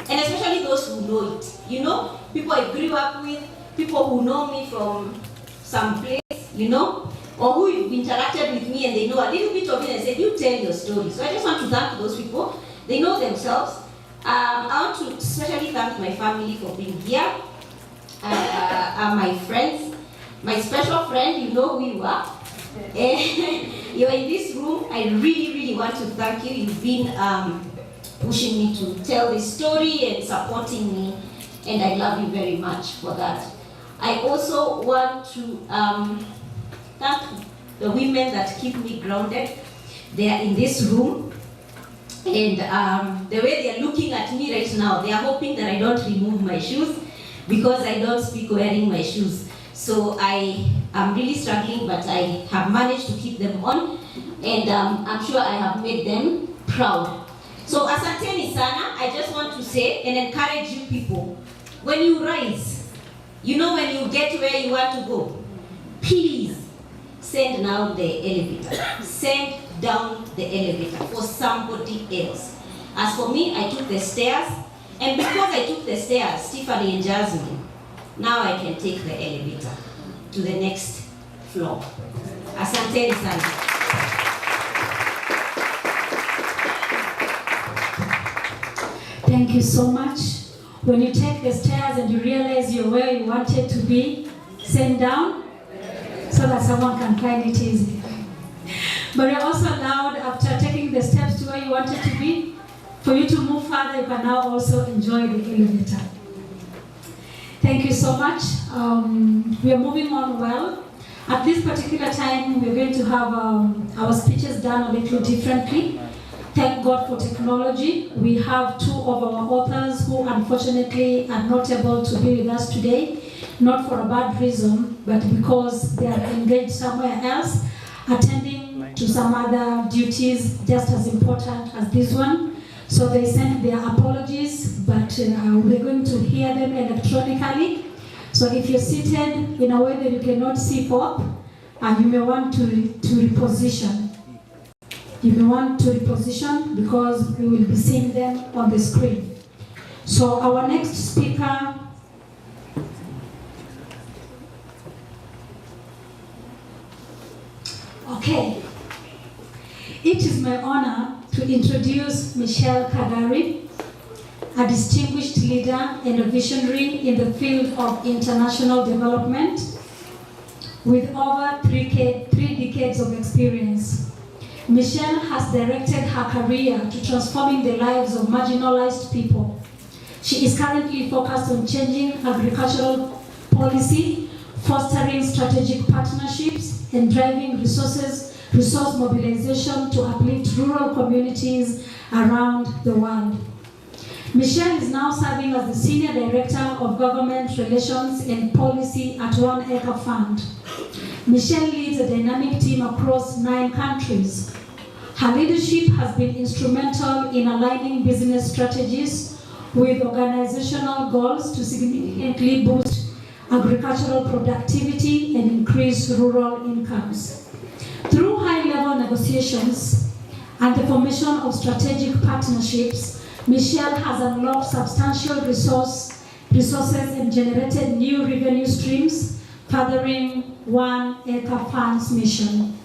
And especially those who know it. You know, people I grew up with, people who know me from some place, you know. or who interacted with me and they know a little bit of it and said, you tell your story. So I just want to thank those people. They know themselves. I want to especially thank my family for being here, my friends, my special friend, you know who you are. You're in this room. I really, really want to thank you. You've been pushing me to tell this story and supporting me, and I love you very much for that. I also want to thank the women that keep me grounded. They are in this room, and the way they are looking at me right now, they are hoping that I don't remove my shoes because I don't speak wearing my shoes. So I am really struggling, but I have managed to keep them on, and I'm sure I have made them proud. So asanteni sana, I just want to say and encourage you people, when you rise, you know when you get where you want to go, please send down the elevator. Send down the elevator for somebody else. As for me, I took the stairs, and because I took the stairs, Stephanie and Jasmine, now I can take the elevator to the next floor. Asante sana. Thank you so much. When you take the stairs and you realize you're where you wanted to be, send down so that someone can find it easy. But you're also allowed, after taking the steps to where you wanted to be, for you to move further, you can now also enjoy the elevator. Thank you so much. We are moving on well. At this particular time, we're going to have our speeches done a little differently. Thank God for technology. We have two of our authors who unfortunately are not able to be with us today, not for a bad reason, but because they are engaged somewhere else, attending to some other duties just as important as this one. So they sent their apologies, but we're going to hear them electronically. So if you're seated in a way that you cannot see forth, you may want to reposition. You may want to reposition because we will be seeing them on the screen. So our next speaker Okay. It is my honor to introduce Michelle Kagari, a distinguished leader and a visionary in the field of international development with over three decades of experience. Michelle has directed her career to transforming the lives of marginalized people. She is currently focused on changing agricultural policy, fostering strategic partnerships, and driving resource mobilization to uplift rural communities around the world. Michelle is now serving as the Senior Director of Government Relations and Policy at One Acre Fund. Michelle leads a dynamic team across 9 countries. Her leadership has been instrumental in aligning business strategies with organizational goals to significantly boost agricultural productivity and increase rural incomes. Through high-level negotiations and the formation of strategic partnerships, Michelle has unlocked substantial resources and generated new revenue streams, furthering One Acre Fund's mission.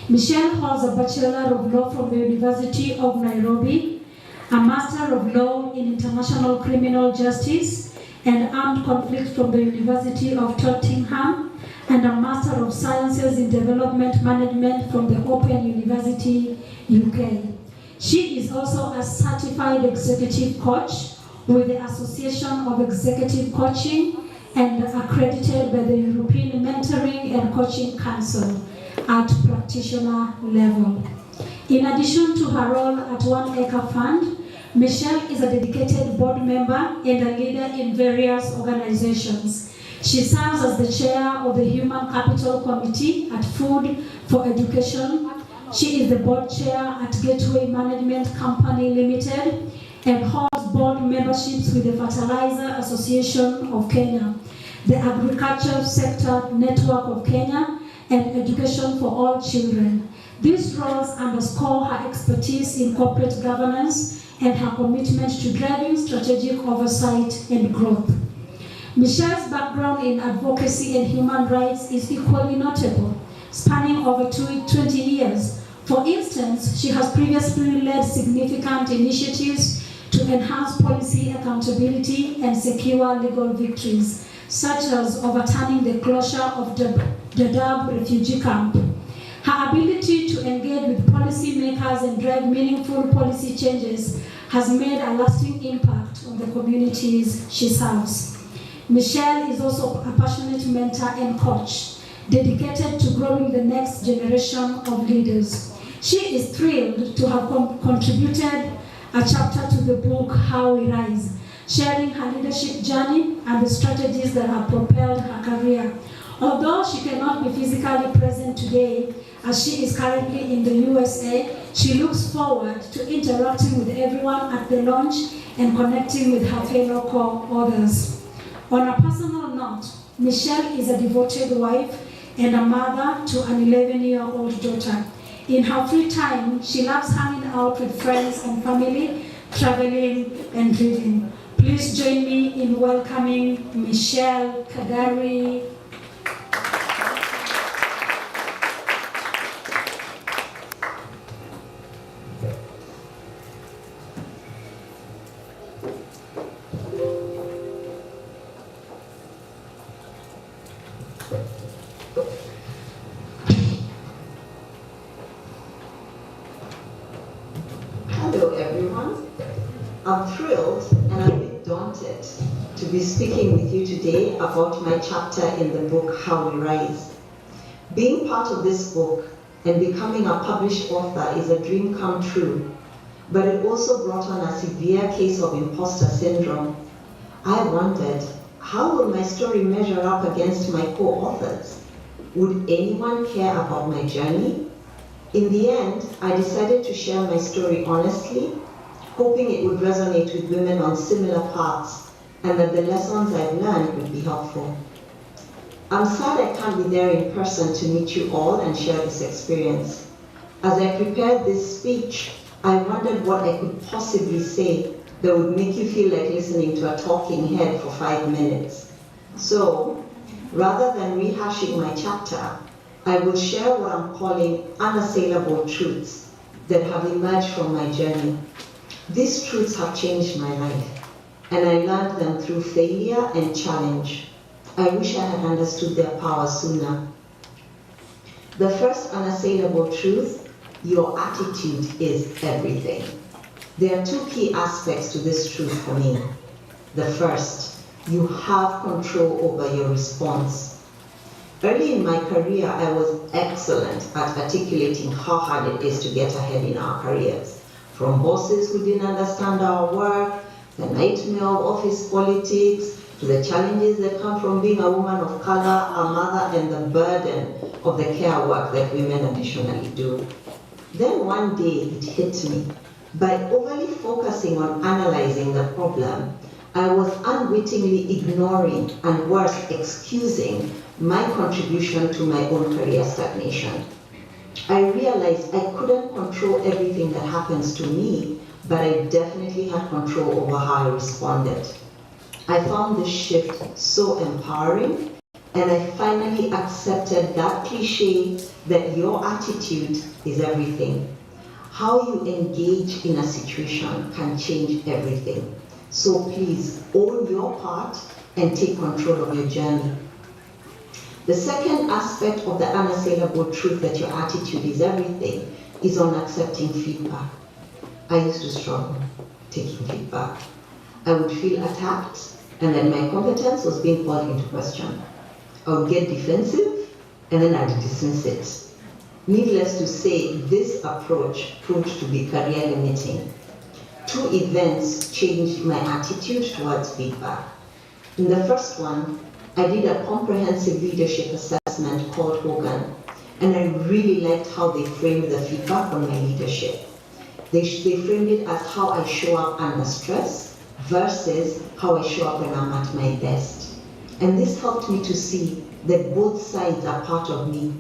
Michelle holds a Bachelor of Law from the University of Nairobi, a Master of Law in International Criminal Justice and Armed Conflict from the University of Tottenham, and a Master of Sciences in Development Management from the Open University, UK. She is also a certified executive coach with the Association of Executive Coaching and accredited by the European Mentoring and Coaching Council at practitioner level. In addition to her role at One Acre Fund, Michelle is a dedicated board member and a leader in various organizations. She serves as the chair of the Human Capital Committee at Food for Education. She is the board chair at Gateway Management Company Limited and holds board memberships with the Fertilizer Association of Kenya, the Agriculture Sector Network of Kenya, and Education for All Children. These roles underscore her expertise in corporate governance and her commitment to driving strategic oversight and growth. Michelle's background in advocacy and human rights is equally notable. spanning over 20 years. For instance, she has previously led significant initiatives to enhance policy accountability and secure legal victories, such as overturning the closure of the Dadaab refugee camp. Her ability to engage with policymakers and drive meaningful policy changes has made a lasting impact on the communities she serves. Michelle is also a passionate mentor and coach, dedicated to growing the next generation of leaders. She is thrilled to have contributed a chapter to the book, How We Rise, sharing her leadership journey and the strategies that have propelled her career. Although she cannot be physically present today, as she is currently in the USA, she looks forward to interacting with everyone at the launch and connecting with her fellow co-authors. On a personal note, Michelle is a devoted wife and a mother to an 11-year-old daughter. In her free time, she loves hanging out with friends and family, traveling and reading. Please join me in welcoming Michelle Kagari. Hello everyone. I'm thrilled and a bit daunted to be speaking with you today about my chapter in the book How We Rise. Being part of this book and becoming a published author is a dream come true, but it also brought on a severe case of imposter syndrome. I wondered, how will my story measure up against my co-authors? Would anyone care about my journey? In the end, I decided to share my story honestly, hoping it would resonate with women on similar paths and that the lessons I've learned would be helpful. I'm sad I can't be there in person to meet you all and share this experience. As I prepared this speech, I wondered what I could possibly say that would make you feel like listening to a talking head for 5 minutes. So, rather than rehashing my chapter, I will share what I'm calling unassailable truths that have emerged from my journey. These truths have changed my life, and I learned them through failure and challenge. I wish I had understood their power sooner. The first unassailable truth: your attitude is everything. There are 2 key aspects to this truth for me. The first, you have control over your response. Early in my career, I was excellent at articulating how hard it is to get ahead in our careers. From bosses who didn't understand our work, the nightmare of office politics, to the challenges that come from being a woman of color, a mother, and the burden of the care work that women additionally do. Then one day it hit me. By overly focusing on analyzing the problem, I was unwittingly ignoring and worse, excusing my contribution to my own career stagnation. I realized I couldn't control everything that happens to me, but I definitely had control over how I responded. I found this shift so empowering, and I finally accepted that cliche that your attitude is everything. How you engage in a situation can change everything. So please own your part and take control of your journey. The second aspect of the unassailable truth that your attitude is everything is on accepting feedback. I used to struggle taking feedback. I would feel attacked and that my competence was being called into question. I would get defensive and then I'd dismiss it. Needless to say, this approach proved to be career limiting. 2 events changed my attitude towards feedback. In the first one, I did a comprehensive leadership assessment called Hogan, and I really liked how they framed the feedback on my leadership. They framed it as how I show up under stress versus how I show up when I'm at my best. And this helped me to see that both sides are part of me.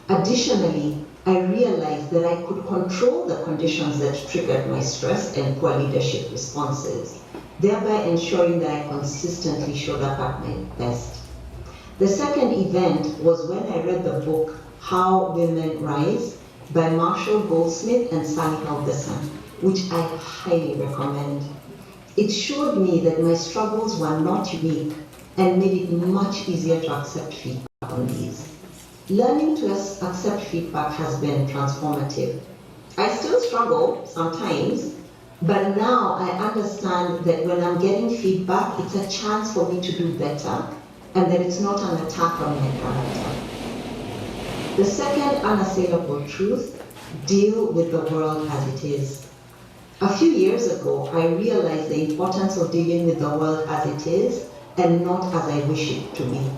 Additionally, I realized that I could control the conditions that triggered my stress and poor leadership responses, thereby ensuring that I consistently showed up at my best. The second event was when I read the book How Women Rise by Marshall Goldsmith and Sally Helgeson, which I highly recommend. It showed me that my struggles were not unique and made it much easier to accept feedback on these. Learning to accept feedback has been transformative. I still struggle sometimes, but now I understand that when I'm getting feedback, it's a chance for me to do better and that it's not an attack on my character. The second unassailable truth, deal with the world as it is. A few years ago, I realized the importance of dealing with the world as it is and not as I wish it to be.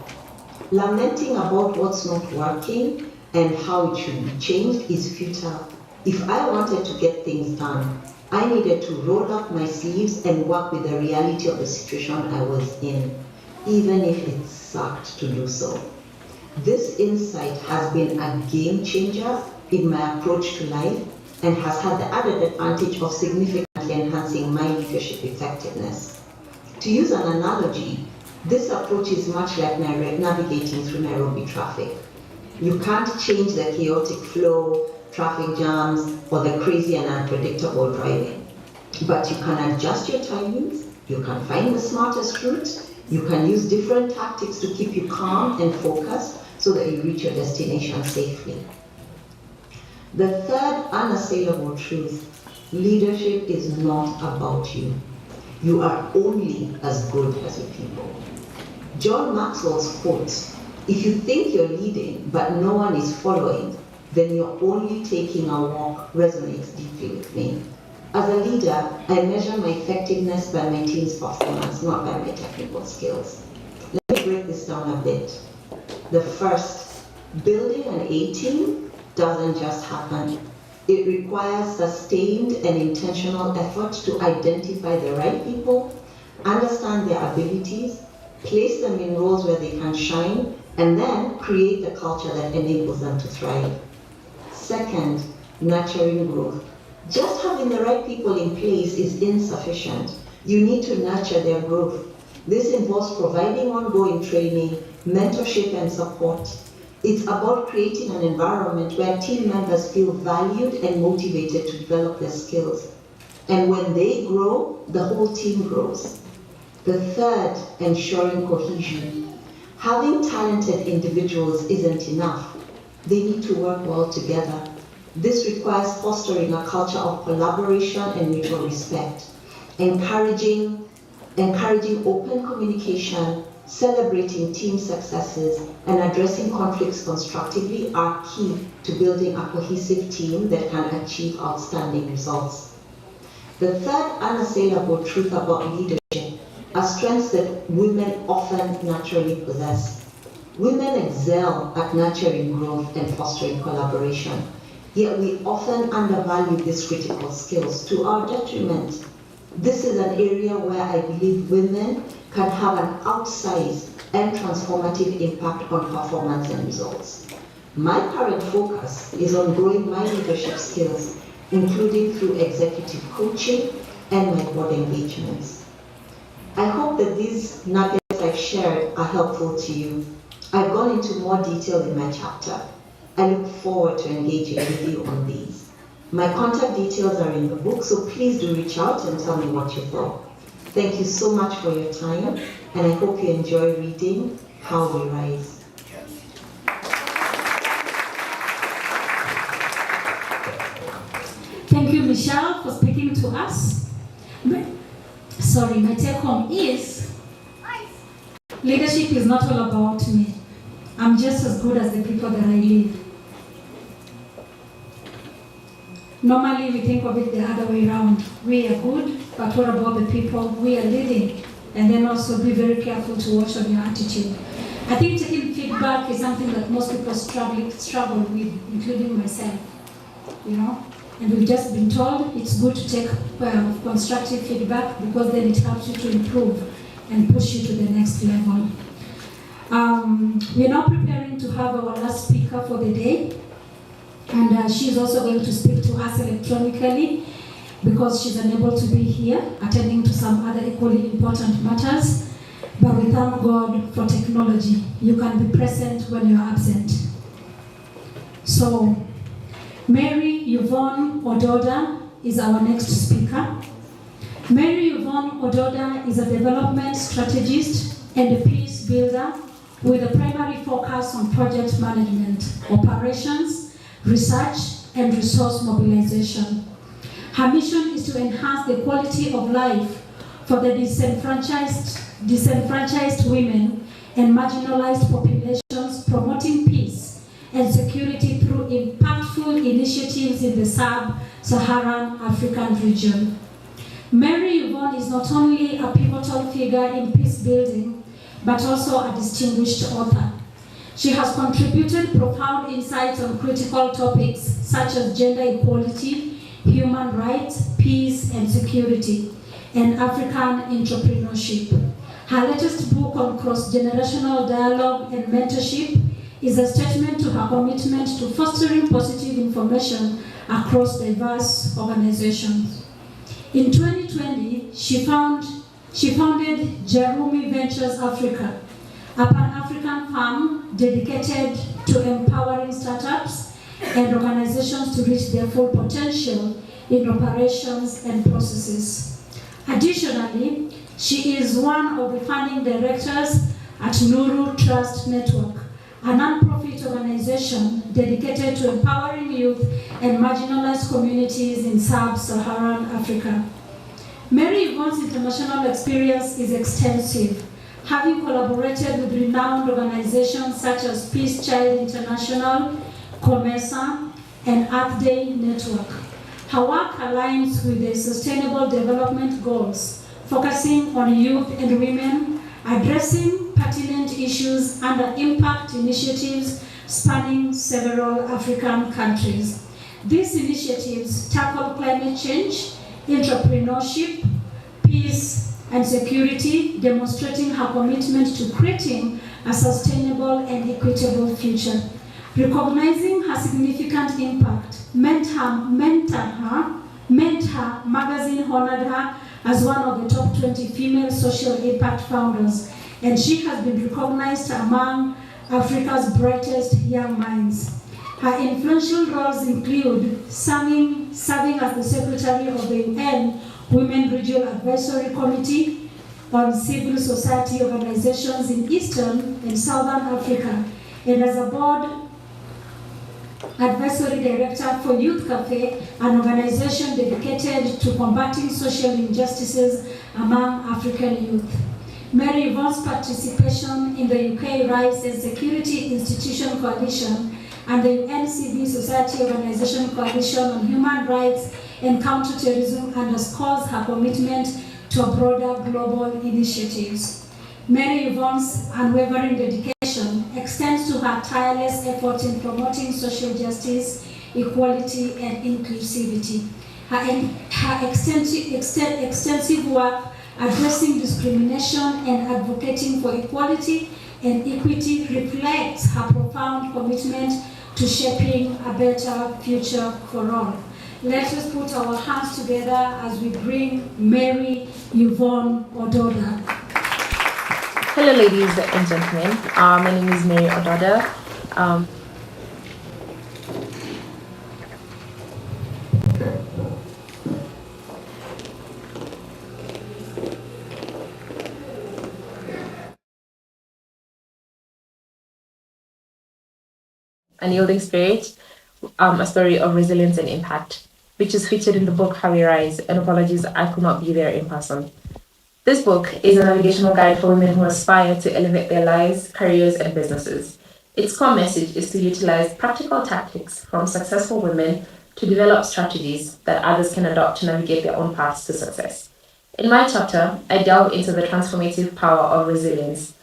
Lamenting about what's not working and how it should be changed is futile. If I wanted to get things done, I needed to roll up my sleeves and work with the reality of the situation I was in, even if it sucked to do so. This insight has been a game changer in my approach to life and has had the added advantage of significantly enhancing my leadership effectiveness. To use an analogy, this approach is much like navigating through Nairobi traffic. You can't change the chaotic flow, traffic jams, or the crazy and unpredictable driving. But you can adjust your timings, you can find the smartest route, you can use different tactics to keep you calm and focused so that you reach your destination safely. The third unassailable truth, leadership is not about you. You are only as good as your people. John Maxwell's quote, if you think you're leading but no one is following, then you're only taking a walk, resonates deeply with me. As a leader, I measure my effectiveness by my team's performance, not by my technical skills. Let me break this down a bit. The first, building an A-team doesn't just happen. It requires sustained and intentional effort to identify the right people, understand their abilities, place them in roles where they can shine, and then create the culture that enables them to thrive. Second, nurturing growth. Just having the right people in place is insufficient. You need to nurture their growth. This involves providing ongoing training, mentorship, and support. It's about creating an environment where team members feel valued and motivated to develop their skills. And when they grow, the whole team grows. The third, ensuring cohesion. Having talented individuals isn't enough. They need to work well together. This requires fostering a culture of collaboration and mutual respect, encouraging open communication, celebrating team successes, and addressing conflicts constructively are key to building a cohesive team that can achieve outstanding results. The third unassailable truth about leadership are strengths that women often naturally possess. Women excel at nurturing growth and fostering collaboration, yet we often undervalue these critical skills to our detriment. This is an area where I believe women can have an outsized and transformative impact on performance and results. My current focus is on growing my leadership skills, including through executive coaching and my board engagements. I hope that these nuggets I've shared are helpful to you. I've gone into more detail in my chapter. I look forward to engaging with you on these. My contact details are in the book, so please do reach out and tell me what you thought. Thank you so much for your time, and I hope you enjoy reading How We Rise. Thank you, Michelle, for speaking to us. My take home is, leadership is not all about me. I'm just as good as the people that I lead. Normally we think of it the other way around. We are good, but what about the people we are leading? And then also be very careful to watch on your attitude. I think taking feedback is something that most people struggle with, including myself. And we've just been told it's good to take constructive feedback because then it helps you to improve and push you to the next level. We're now preparing to have our last speaker for the day. And she's also going to speak to us electronically because she's unable to be here, attending to some other equally important matters. but we thank God for technology. You can be present when you're absent. So, Mary Yvonne Ododa is our next speaker. Mary Yvonne Ododa is a development strategist and a peace builder with a primary focus on project management, operations, research, and resource mobilization. Her mission is to enhance the quality of life for the disenfranchised women and marginalized populations, promoting peace and security through impactful initiatives in the sub-Saharan African region. Mary Yvonne is not only a pivotal figure in peace building, but also a distinguished author. She has contributed profound insights on critical topics such as gender equality, human rights, peace and security, and African entrepreneurship. Her latest book on cross-generational dialogue and mentorship is a statement to her commitment to fostering positive information across diverse organizations. In 2020, she founded Jarumi Ventures Africa, a Pan-African firm dedicated to empowering startups and organizations to reach their full potential in operations and processes. Additionally, she is one of the founding directors at Nuru Trust Network, a non-profit organization dedicated to empowering youth and marginalized communities in sub-Saharan Africa. Mary Yvonne's international experience is extensive, having collaborated with renowned organizations such as Peace Child International, COMESA, and Earth Day Network. Her work aligns with the Sustainable Development Goals, focusing on youth and women, addressing pertinent issues under impact initiatives spanning several African countries. These initiatives tackle climate change, entrepreneurship, peace, and security, demonstrating her commitment to creating a sustainable and equitable future. Recognizing her significant impact, Mentor magazine honored her as one of the top 20 female social impact founders, and she has been recognized among Africa's brightest young minds. Her influential roles include serving as the Secretary of the UN Women Regional Advisory Committee on Civil Society Organizations in Eastern and Southern Africa, and as a board advisory director for Youth Cafe, an organization dedicated to combating social injustices among African youth. Mary Yvonne's participation in the UK Rights and Security Institution Coalition and the UN Civil Society Organization Coalition on Human Rights and Counterterrorism underscores her commitment to a broader global initiatives. Mary Yvonne's unwavering dedication extends to her tireless effort in promoting social justice, equality, and inclusivity. Her extensive work addressing discrimination and advocating for equality and equity reflects her profound commitment to shaping a better future for all. Let us put our hands together as we bring Mary Yvonne Ododa. Hello, ladies and gentlemen. My name is Mary Ododa. Unyielding Spirit, a story of resilience and impact, which is featured in the book How We Rise, and apologies, I could not be there in person. This book is a navigational guide for women who aspire to elevate their lives, careers, and businesses. Its core message is to utilize practical tactics from successful women to develop strategies that others can adopt to navigate their own paths to success. In my chapter, I delve into the transformative power of resilience.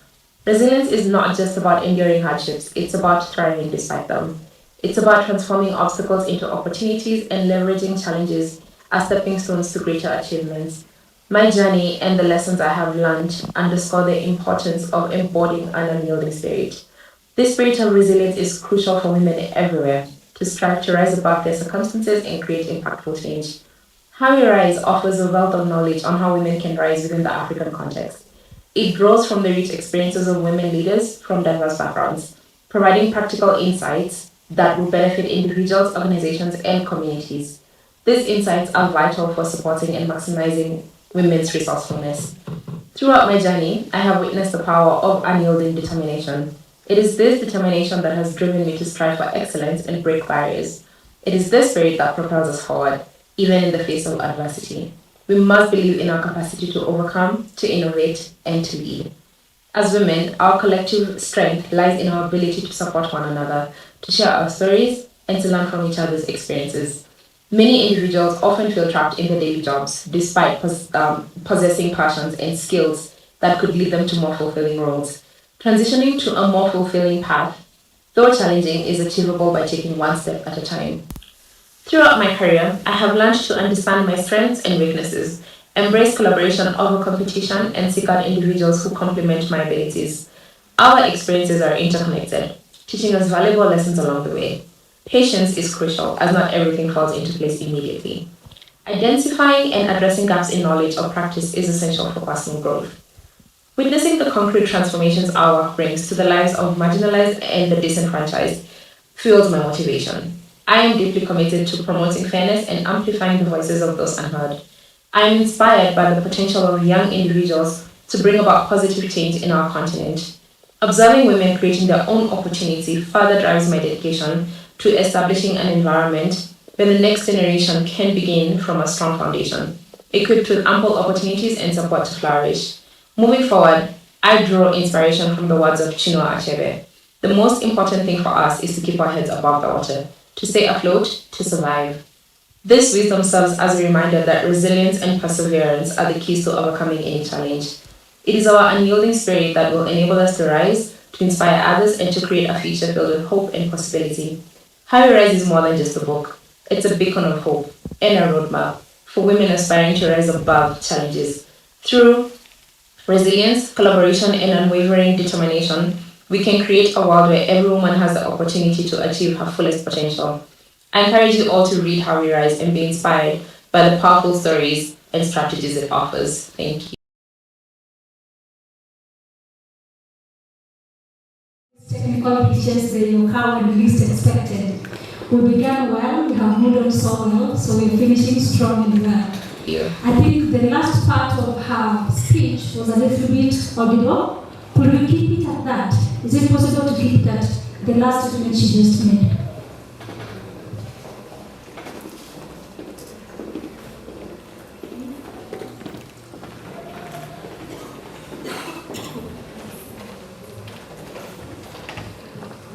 Resilience is not just about enduring hardships, it's about thriving despite them. It's about transforming obstacles into opportunities and leveraging challenges as stepping stones to greater achievements. My journey and the lessons I have learned underscore the importance of embodying an unyielding spirit. This spirit of resilience is crucial for women everywhere to strive to rise above their circumstances and create impactful change. How We Rise offers a wealth of knowledge on how women can rise within the African context. It grows from the rich experiences of women leaders from diverse backgrounds, providing practical insights that will benefit individuals, organizations, and communities. These insights are vital for supporting and maximizing women's resourcefulness. Throughout my journey, I have witnessed the power of unyielding determination. It is this determination that has driven me to strive for excellence and break barriers. It is this spirit that propels us forward, even in the face of adversity. We must believe in our capacity to overcome, to innovate, and to lead. As women, our collective strength lies in our ability to support one another, to share our stories, and to learn from each other's experiences. Many individuals often feel trapped in their daily jobs, despite possessing passions and skills that could lead them to more fulfilling roles. Transitioning to a more fulfilling path, though challenging, is achievable by taking one step at a time. Throughout my career, I have learned to understand my strengths and weaknesses, embrace collaboration over competition, and seek out individuals who complement my abilities. Our experiences are interconnected, teaching us valuable lessons along the way. Patience is crucial, as not everything falls into place immediately. Identifying and addressing gaps in knowledge or practice is essential for personal growth. Witnessing the concrete transformations our work brings to the lives of marginalized and the disenfranchised fuels my motivation. I am deeply committed to promoting fairness and amplifying the voices of those unheard. I am inspired by the potential of young individuals to bring about positive change in our continent. Observing women creating their own opportunity further drives my dedication to establishing an environment where the next generation can begin from a strong foundation, equipped with ample opportunities and support to flourish. Moving forward, I draw inspiration from the words of Chinua Achebe. The most important thing for us is to keep our heads above the water, to stay afloat, to survive. This wisdom serves as a reminder that resilience and perseverance are the keys to overcoming any challenge. It is our unyielding spirit that will enable us to rise, to inspire others, and to create a future filled with hope and possibility. How We Rise is more than just a book. It's a beacon of hope and a roadmap for women aspiring to rise above challenges. Through resilience, collaboration, and unwavering determination, we can create a world where every woman has the opportunity to achieve her fullest potential. I encourage you all to read How We Rise and be inspired by the powerful stories and strategies it offers. Thank you. Technical glitches, they occur when least expected. We began well, we have moved on so well, so we're finishing strong and well. I think the last part of her speech was a little bit audible. Could we keep it at that? Is it possible to keep it at the last statement she just made?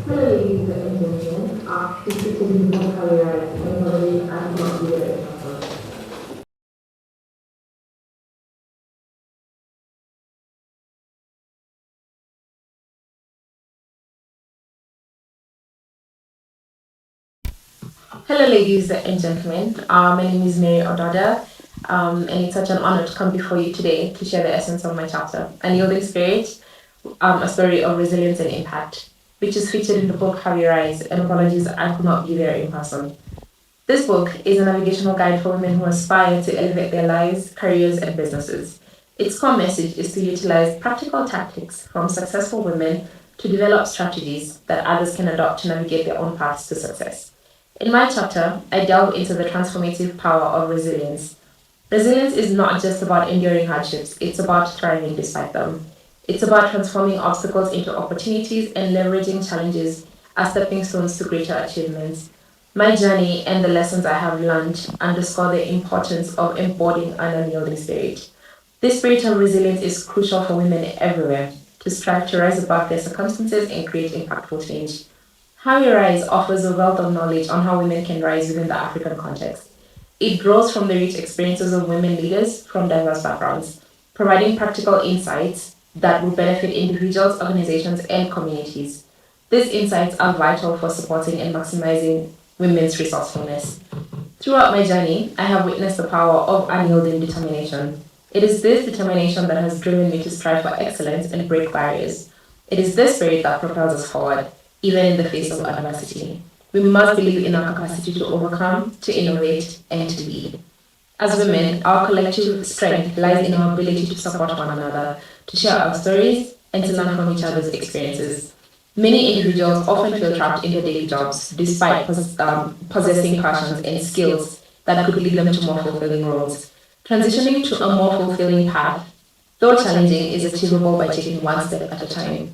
Hello, ladies and gentlemen. This is the book How We Rise, and probably I'm not here. Hello, ladies and gentlemen. My name is Mary Ododa, and it's such an honor to come before you today to share the essence of my chapter, Unyielding Spirit, a story of resilience and impact, which is featured in the book How We Rise, and apologies I could not be there in person. This book is a navigational guide for women who aspire to elevate their lives, careers, and businesses. Its core message is to utilize practical tactics from successful women to develop strategies that others can adopt to navigate their own paths to success. In my chapter, I delve into the transformative power of resilience. Resilience is not just about enduring hardships, it's about thriving despite them. It's about transforming obstacles into opportunities and leveraging challenges as stepping stones to greater achievements. My journey and the lessons I have learned underscore the importance of embodying an unyielding spirit. This spirit of resilience is crucial for women everywhere to strive to rise above their circumstances and create impactful change. How We Rise offers a wealth of knowledge on how women can rise within the African context. It grows from the rich experiences of women leaders from diverse backgrounds, providing practical insights that will benefit individuals, organizations, and communities. These insights are vital for supporting and maximizing women's resourcefulness. Throughout my journey, I have witnessed the power of unyielding determination. It is this determination that has driven me to strive for excellence and break barriers. It is this spirit that propels us forward, even in the face of adversity. We must believe in our capacity to overcome, to innovate, and to lead. As women, our collective strength lies in our ability to support one another, to share our stories, and to learn from each other's experiences. Many individuals often feel trapped in their daily jobs, despite possessing passions and skills that could lead them to more fulfilling roles. Transitioning to a more fulfilling path, though challenging, is achievable by taking one step at a time.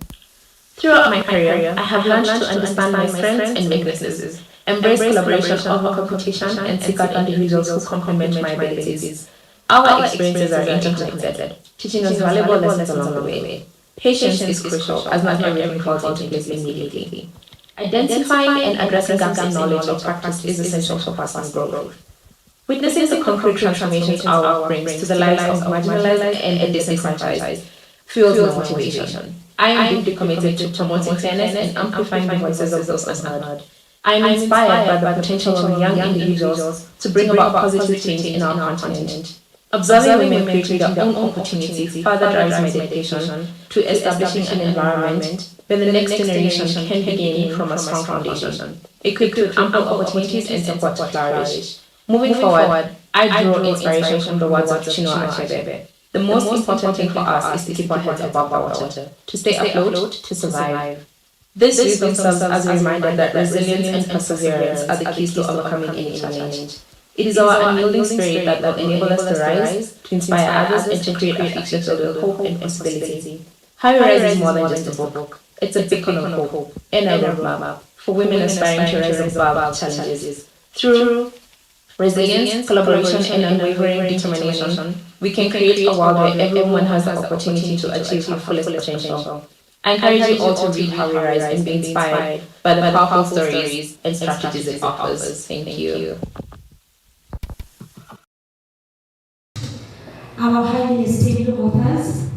Throughout my career, I have learned to understand my strengths and weaknesses, embrace collaboration over competition, and seek out individuals who complement my abilities. Our experiences are interconnected, teaching us valuable lessons along the way. Patience is crucial, as not everything falls into place immediately. Identifying and addressing gaps in knowledge or practice is essential for personal growth. Witnessing the concrete transformations our work brings to the lives of marginalized and disenfranchised fuels my motivation. I am deeply committed to promoting fairness and amplifying the voices of those unheard. I am inspired by the potential of young individuals to bring about positive change in our continent. Observing women creating their own opportunity further drives my dedication to establishing an environment where the next generation can begin from a strong foundation, equipped with ample opportunities and support to flourish. Moving forward, I draw inspiration from the words of Chinua Achebe. The most important thing for us is to keep our heads above water, to stay afloat, to survive. This wisdom serves as a reminder that resilience and perseverance are the keys to overcoming any challenge. It is our unyielding spirit that will enable us to rise, to inspire others, and to create a future filled with hope and possibility. How We Rise is more than just a book. It's a beacon of hope and a roadmap for women aspiring to rise above challenges. Through resilience, collaboration, and unwavering determination, we can create a world where everyone has the opportunity to achieve her fullest potential. I encourage you all to read How We Rise and be inspired by the powerful stories and strategies it offers. Thank you. Our highly esteemed authors,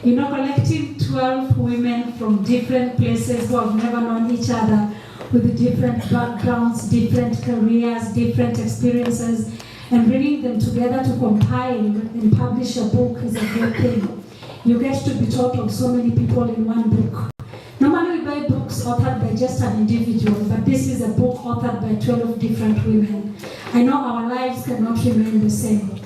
collecting 12 women from different places who have never known each other, with different backgrounds, different careers, different experiences, and bringing them together to compile and publish a book is a great thing. You get to be taught of so many people in one book. Normally we buy books authored by just an individual, but this is a book authored by 12 different women. I know our lives cannot remain the same.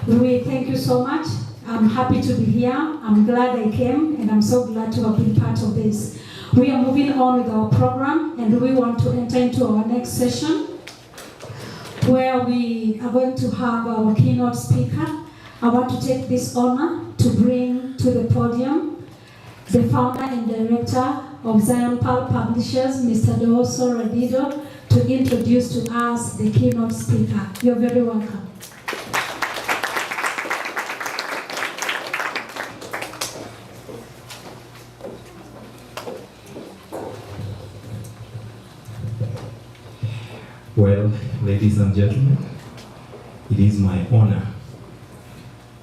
We thank you so much. I'm happy to be here. I'm glad I came, and I'm so glad to have been part of this. We are moving on with our program, and we want to enter into our next session, where we are going to have our keynote speaker. I want to take this honor to bring to the podium the founder and director of Zion Pearl Publishers, Mr. Dooso Redido, to introduce to us the keynote speaker. You're very welcome. Well, ladies and gentlemen, it is my honor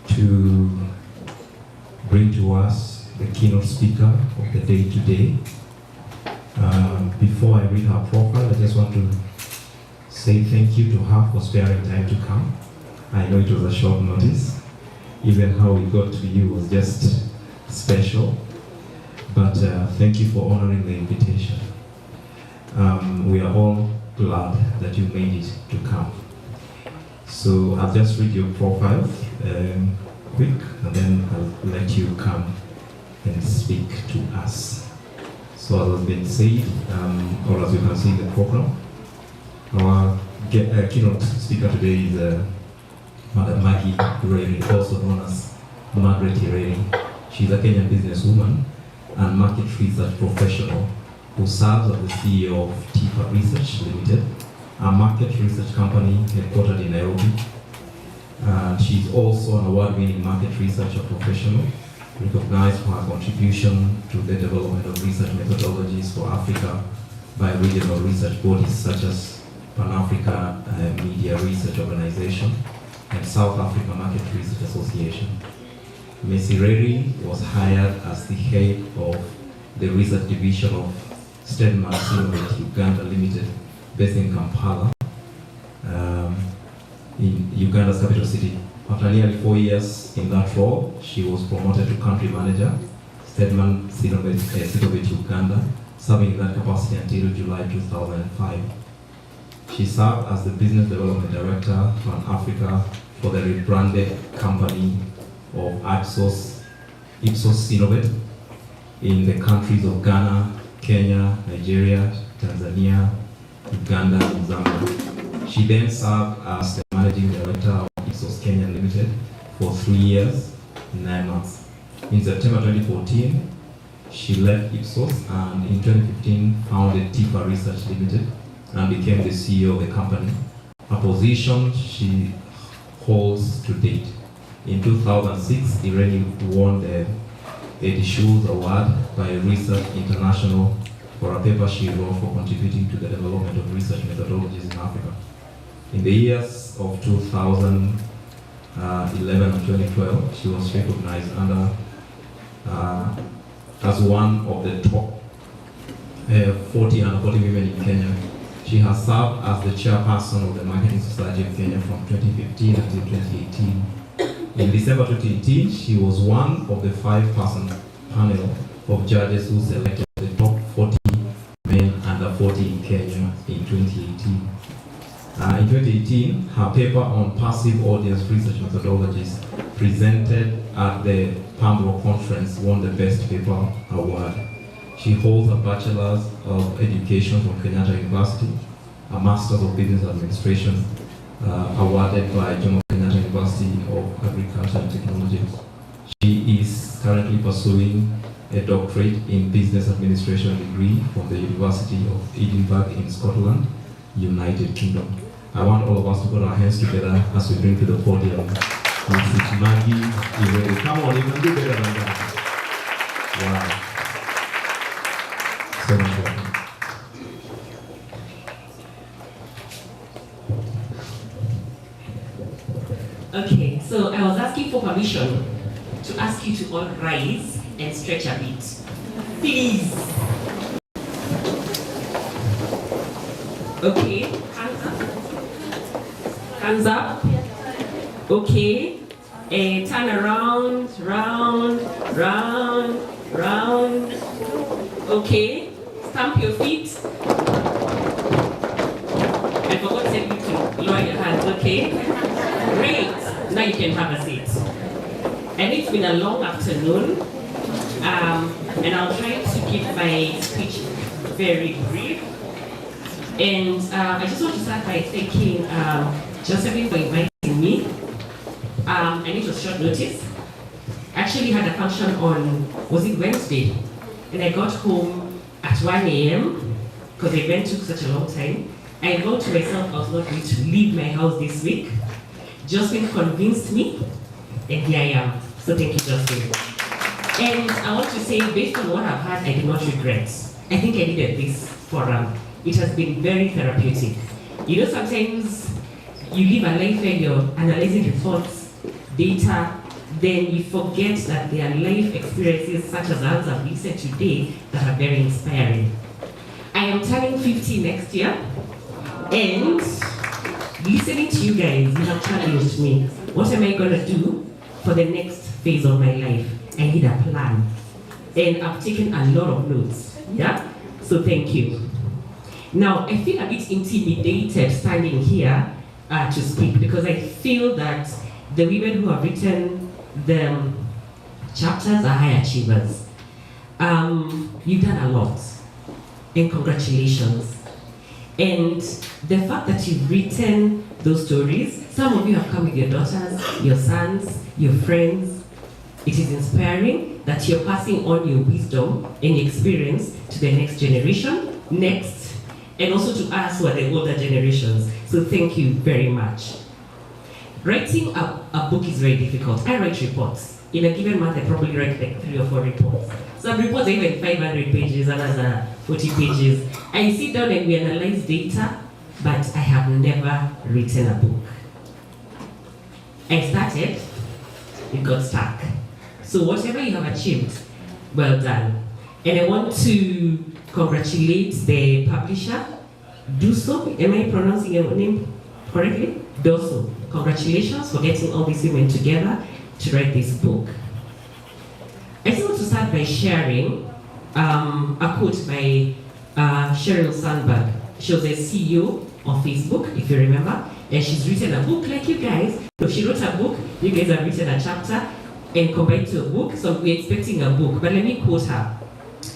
to bring to us the keynote speaker of the day today. Before I read her profile, I just want to say thank you to her for sparing time to come. I know it was a short notice. Even how we got to you was just special. But thank you for honoring the invitation. We are all glad that you made it to come. So I'll just read your profile quick, and then I'll let you come and speak to us. So as has been said, or as you can see in the program, our keynote speaker today is Madam Maggie Ireri, also known as Margaret Ireri. She's a Kenyan businesswoman and market research professional who serves as the CEO of TIFA Research Limited, a market research company headquartered in Nairobi. She's also an award-winning market researcher professional, recognized for her contribution to the development of research methodologies for Africa by regional research bodies such as Pan-Africa Media Research Organization and South Africa Market Research Association. Ms. Ireri was hired as the head of the research division of Stedman Innovate Uganda Limited, based in Kampala, in Uganda's capital city. After nearly 4 years in that role, she was promoted to country manager, Stedman Innovate Uganda, serving in that capacity until July 2005. She served as the business development director for Africa for the rebranded company of Ipsos Innovate in the countries of Ghana, Kenya, Nigeria, Tanzania, Uganda, and Zambia. She then served as the managing director of Ipsos Kenya Limited for 3 years, 9 months. In September 2014, she left Ipsos and in 2015 founded Tifa Research Limited and became the CEO of the company, a position she holds to date. In 2006, Irene won the Eddie Schultz Award by Research International for a paper she wrote for contributing to the development of research methodologies in Africa. In the years of 2011 and 2012, she was recognized as one of the top 40 women in Kenya. She has served as the chairperson of the Marketing Society of Kenya from 2015 until 2018. In December 2018, she was one of the 5-person panel of judges who selected the top 40 men under 40 in Kenya in 2018. In 2018, her paper on passive audience research methodologies presented at the PAMRO conference won the Best Paper Award. She holds a Bachelor's of Education from Kenyatta University, a Master's of Business Administration awarded by Jomo Kenyatta University of Agriculture and Technology. She is currently pursuing a doctorate in Business Administration degree from the University of Edinburgh in Scotland, United Kingdom. I want all of us to put our hands together as we bring to the podium Maggie Irene. Come on, you can do better than that. Wow. So much welcome. Okay, so I was asking for permission to ask you to all rise and stretch a bit. Please. Okay, hands up. Hands up. Okay. Turn around, round, round, round. Okay. Stamp your feet. I forgot to tell you to lower your hands, okay? Great. Now you can have a seat. And it's been a long afternoon, and I'll try to keep my speech very brief. And I just want to start by thanking Josephine for inviting me. And it was short notice. I actually had a function on, was it Wednesday? And I got home at 1 a.m. because the event took such a long time. I vowed to myself I was not going to leave my house this week. Josephine convinced me, and here I am. So thank you, Josephine. And I want to say, based on what I've had, I do not regret. I think I needed this forum. It has been very therapeutic. You know, sometimes you live a life where you're analyzing reports, data, then you forget that there are life experiences such as ours have listened today that are very inspiring. I am turning 50 next year, and listening to you guys, you have challenged me. What am I gonna do for the next phase of my life? I need a plan. And I've taken a lot of notes, yeah? So thank you. Now, I feel a bit intimidated standing here to speak because I feel that the women who have written the chapters are high achievers. You've done a lot, and congratulations. And the fact that you've written those stories, some of you have come with your daughters, your sons, your friends. It is inspiring that you're passing on your wisdom and experience to the next generation, and also to us who are the older generations. So thank you very much. Writing a book is very difficult. I write reports. In a given month, I probably write like 3 or 4 reports. Some reports are even 500 pages, others are 40 pages. I sit down and we analyze data, but I have never written a book. I started, it got stuck. So whatever you have achieved, well done. And I want to congratulate the publisher, Duso. Am I pronouncing your name correctly? Duso. Congratulations for getting all these women together to write this book. I just want to start by sharing a quote by Sheryl Sandberg. She was a CEO on Facebook, if you remember, and she's written a book like you guys. So she wrote a book, you guys have written a chapter, and combined to a book, so we're expecting a book. But let me quote her.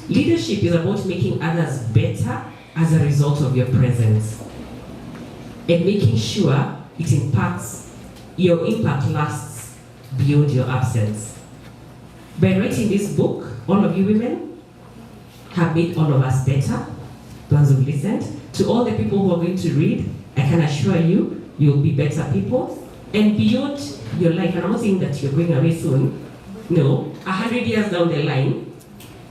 Leadership is about making others better as a result of your presence, and making sure your impact lasts beyond your absence. By writing this book, all of you women have made all of us better, the ones who've listened. To all the people who are going to read, I can assure you, you'll be better people. And beyond your life, and I'm not saying that you're going away soon, no, 100 years down the line,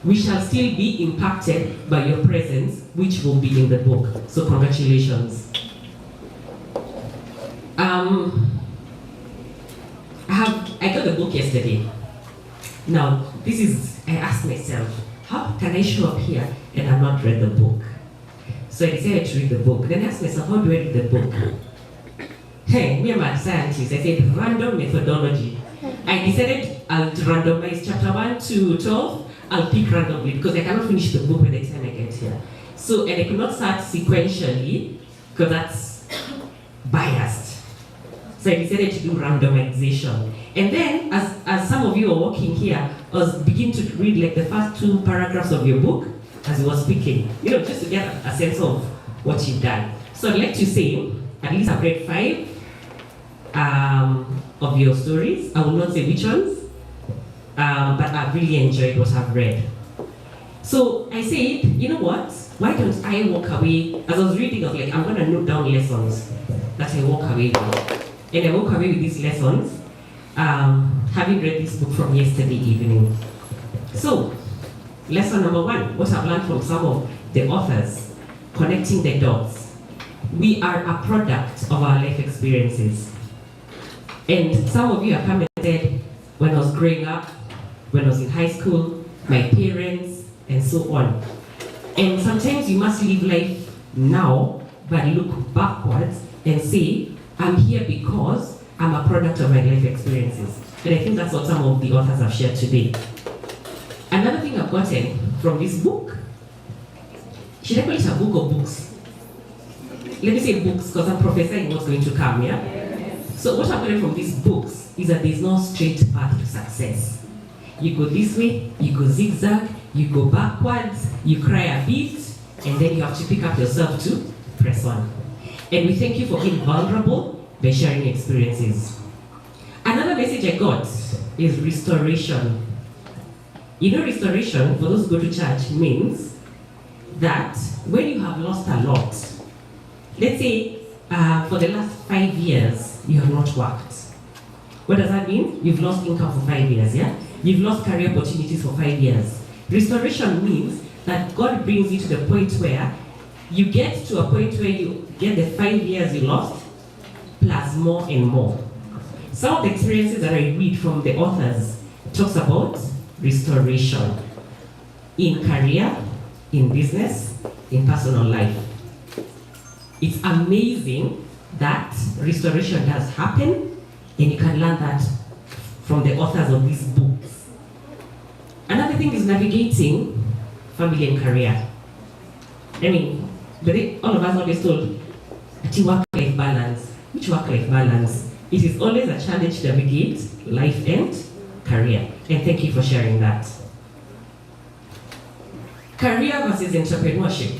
we shall still be impacted by your presence, which will be in the book. So congratulations. I got the book yesterday. Now, I asked myself, how can I show up here and I've not read the book? So I decided to read the book. Then I asked myself, how do I read the book? Hey, me, I'm a scientist. I said, random methodology. I decided I'll randomize chapter 1 to 12. I'll pick randomly because I cannot finish the book by the time I get here. So, and I could not start sequentially because that's biased. So I decided to do randomization. And then, as some of you are walking here, I was beginning to read like the first 2 paragraphs of your book as you were speaking, just to get a sense of what you've done. So I'd like to say, at least I've read 5 of your stories. I will not say which ones, but I've really enjoyed what I've read. So I said, you know what? Why don't I walk away? As I was reading, I was like, I'm going to note down lessons that I walk away with. And I walk away with these lessons, having read this book from yesterday evening. So, lesson number 1, what I've learned from some of the authors, connecting the dots. We are a product of our life experiences. And some of you have come and said, when I was growing up, when I was in high school, my parents, and so on. And sometimes you must live life now, but look backwards and say, I'm here because I'm a product of my life experiences. And I think that's what some of the authors have shared today. Another thing I've gotten from this book, should I call it a book or books? Let me say books because I'm prophesying what's going to come, yeah? So what I've gotten from these books is that there's no straight path to success. You go this way, you go zigzag, you go backwards, you cry a bit, and then you have to pick up yourself to press on. And we thank you for being vulnerable by sharing experiences. Another message I got is restoration. Restoration, for those who go to church, means that when you have lost a lot, let's say for the last 5 years, you have not worked. What does that mean? You've lost income for 5 years, yeah? You've lost career opportunities for 5 years. Restoration means that God brings you to the point where you get to a point where you get the 5 years you lost, plus more and more. Some of the experiences that I read from the authors talks about restoration in career, in business, in personal life. It's amazing that restoration does happen, and you can learn that from the authors of these books. Another thing is navigating family and career. All of us always told work-life balance. Which work-life balance? It is always a challenge to navigate life and career. And thank you for sharing that. Career versus entrepreneurship.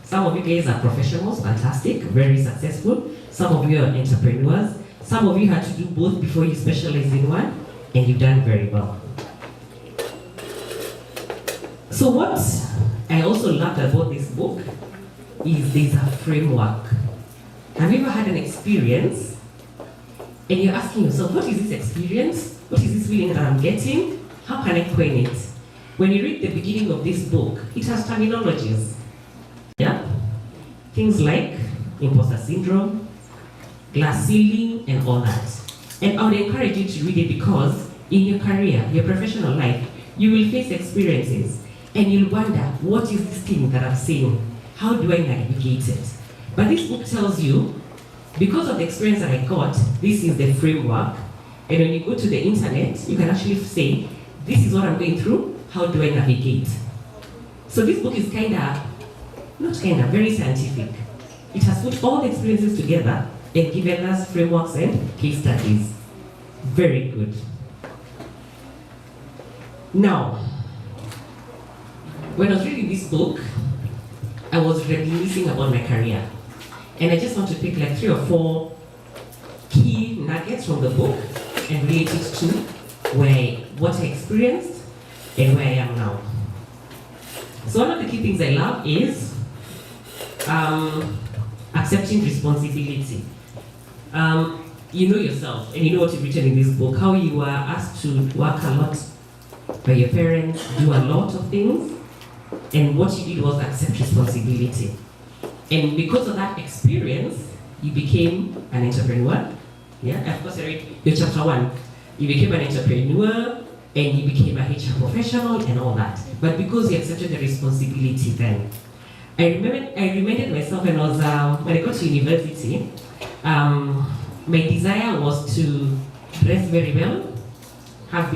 Some of you guys are professionals, fantastic, very successful. Some of you are entrepreneurs. Some of you had to do both before you specialize in one, and you've done very well. So what I also loved about this book is there's a framework. Have you ever had an experience and you're asking yourself, what is this experience? What is this feeling that I'm getting? How can I coin it? When you read the beginning of this book, it has terminologies. Yeah? Things like imposter syndrome, glass ceiling, and all that. And I would encourage you to read it because in your career, your professional life, you will face experiences and you'll wonder, what is this thing that I'm seeing? How do I navigate it? But this book tells you, because of the experience that I got, this is the framework. And when you go to the internet, you can actually say, this is what I'm going through, how do I navigate? So this book is very scientific. It has put all the experiences together and given us frameworks and case studies. Very good. Now, when I was reading this book, I was reminiscing about my career. And I just want to pick like 3 or 4 key nuggets from the book and relate it to what I experienced and where I am now. So one of the key things I love is accepting responsibility. You know yourself, and you know what you've written in this book, how you were asked to work a lot by your parents, do a lot of things, and what you did was accept responsibility. And because of that experience, you became an entrepreneur. Yeah, of course, I read your chapter 1. You became an entrepreneur, and you became a HR professional and all that. But because you accepted the responsibility then, I reminded myself when I got to university, my desire was to dress very well, have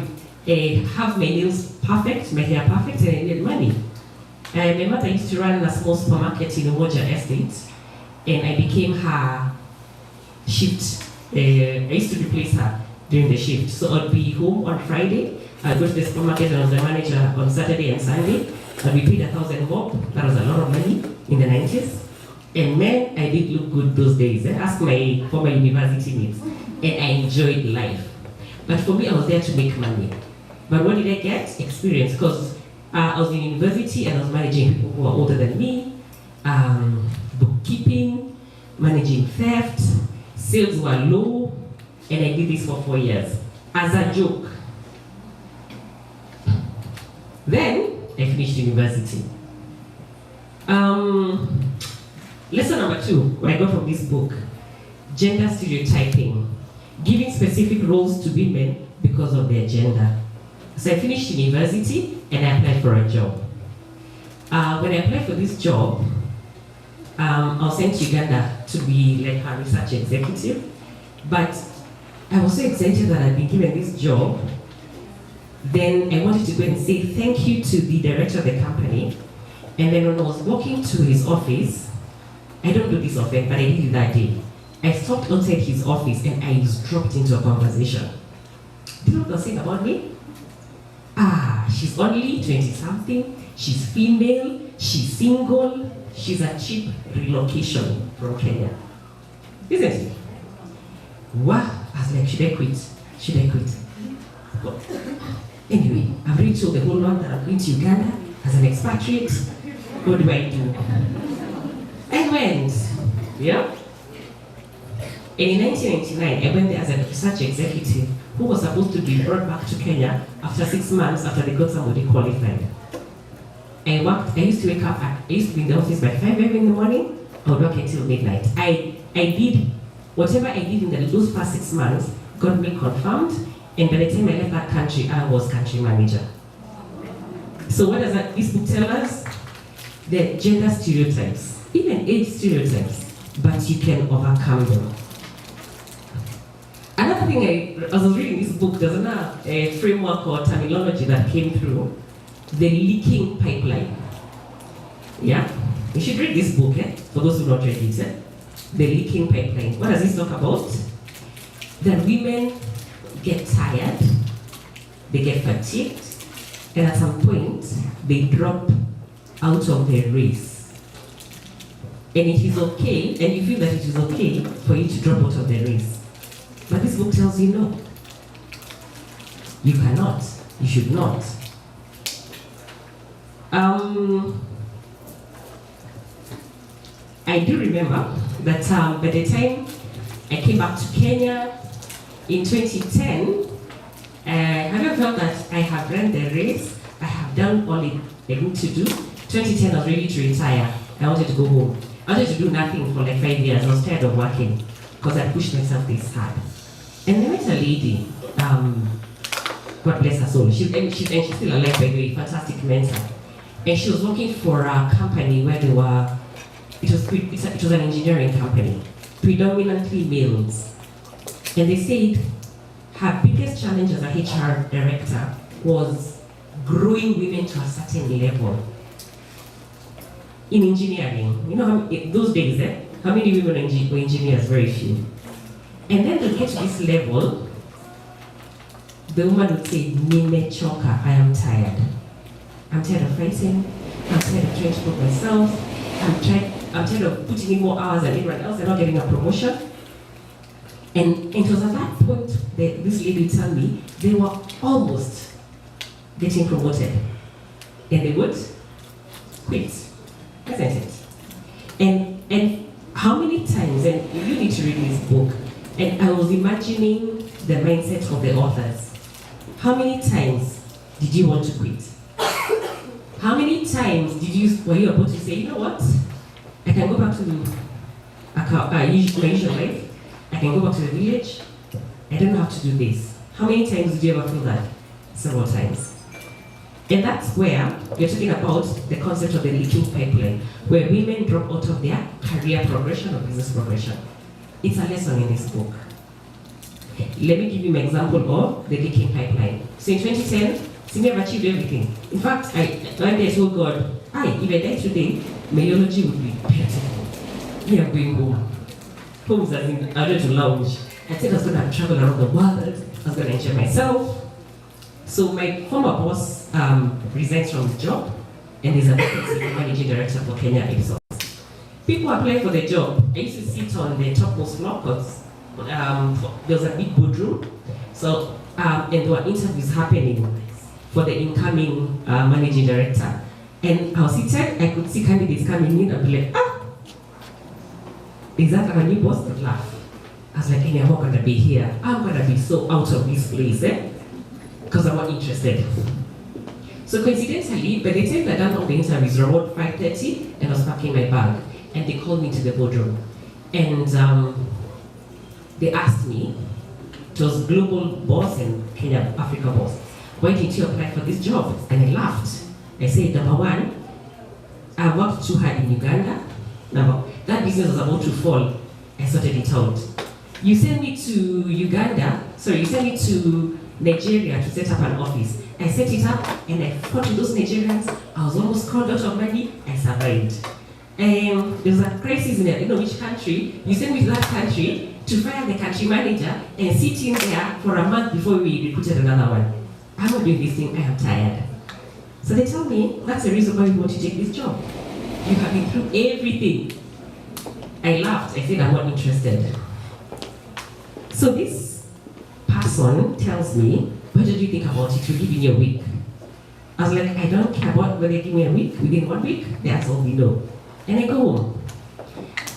my nails perfect, my hair perfect, and I needed money. My mother used to run a small supermarket in Umoja Estate, and I became her shift. I used to replace her during the shift. So I'd be home on Friday, I'd go to the supermarket, and I was the manager on Saturday and Sunday. I'd be paid 1,000 bob. That was a lot of money in the 90s. And man, I did look good those days. Ask my former university mates. And I enjoyed life. But for me, I was there to make money. But what did I get? Experience. Because I was in university and I was managing people who were older than me, bookkeeping, managing theft, sales were low, and I did this for 4 years as a joke. Then I finished university. Lesson number 2, what I got from this book, gender stereotyping, giving specific roles to women because of their gender. So I finished university and I applied for a job. When I applied for this job, I was sent to Uganda to be like a research executive, but I was so excited that I'd been given this job. Then I wanted to go and say thank you to the director of the company. And then when I was walking to his office, I don't do this often, but I did it that day. I stopped outside his office and I just dropped into a conversation. Do you know what they're saying about me? She's only 20-something, she's female, she's single, she's a cheap relocation from Kenya. Isn't it? Wow, I was like, should I quit? Should I quit? But anyway, I've already told the whole world that I'm going to Uganda as an expatriate. What do I do? I went, yeah? And in 1999, I went there as a research executive who was supposed to be brought back to Kenya after 6 months after they got somebody qualified. I used to wake up I used to be in the office by 5 a.m. in the morning. I would work until midnight. I did whatever I did in those past 6 months got me confirmed, and by the time I left that country, I was country manager. So what does this book tell us? The gender stereotypes, even age stereotypes, but you can overcome them. Another thing, as I was reading this book, there's a framework or terminology that came through, the leaking pipeline. Yeah? You should read this book, for those who not read it. The leaking pipeline. What does this talk about? That women get tired, they get fatigued, and at some point, they drop out of the race. And it is okay, and you feel that it is okay for you to drop out of the race. But this book tells you no. You cannot. You should not. I do remember that by the time I came back to Kenya in 2010, have you felt that I have run the race? I have done all I need to do. 2010, I was ready to retire. I wanted to go home. I wanted to do nothing for like 5 years. I was tired of working because I pushed myself this hard. And I met a lady, God bless her soul. She's still alive, by the way, fantastic mentor. And she was working for a company where they were, it was an engineering company, predominantly males. And they said her biggest challenge as a HR director was growing women to a certain level. in engineering, you know, those days, how many women were engineers? Very few. And then they get to this level, the woman would say, Nime choka, I am tired. I'm tired of fighting. I'm tired of trying to prove myself. I'm tired of putting in more hours than everyone else and not getting a promotion. And it was at that point that this lady told me they were almost getting promoted. And they would quit. Isn't it? And how many times, and you need to read this book, and I was imagining the mindset of the authors. How many times did you want to quit? How many times were you about to say, you know what? I can go back to my usual life. I can go back to the village. I don't have to do this. How many times did you ever feel that? Several times. And that's where we're talking about the concept of the leaking pipeline, where women drop out of their career progression or business progression. It's a lesson in this book. Let me give you an example of the leaking pipeline. So in 2010, Simi have achieved everything. In fact, one day I told God, if I die today, myology would be beautiful. We are going home. Home is I went to lounge. I said I was going to travel around the world. I was going to enjoy myself. So my former boss resigns from the job, and there's a vacancy for managing director for Kenya Ipsos. People apply for the job. I used to sit on the topmost floor because there was a big boardroom. So, and there were interviews happening for the incoming managing director. And I was seated, I could see candidates coming in and be like, is that our new boss? Would laugh. I was like, hey, I'm not going to be here. I'm going to be so out of this place, because I'm not interested. So coincidentally, by the time I done all the interviews, around 5:30, and I was packing my bag, and they called me to the boardroom. And they asked me, it was global boss and Kenya Africa boss, why didn't you apply for this job? And I laughed. I said, number one, I worked too hard in Uganda. Now, that business was about to fall. I sorted it out. You sent me to you sent me to Nigeria to set up an office. I set it up and I fought with those Nigerians. I was almost called out of money. I survived. There was a crisis in I don't know which country. You sent me to that country to fire the country manager and sit in there for a month before we recruited another one. I'm not doing this thing, I am tired. So they tell me, that's the reason why we want to take this job. You have been through everything. I laughed, I said I'm not interested. So this person tells me, what did you think about it? We're giving you a week. I was like, I don't care about whether they give me a week. Within 1 week, that's all we know. And I go home.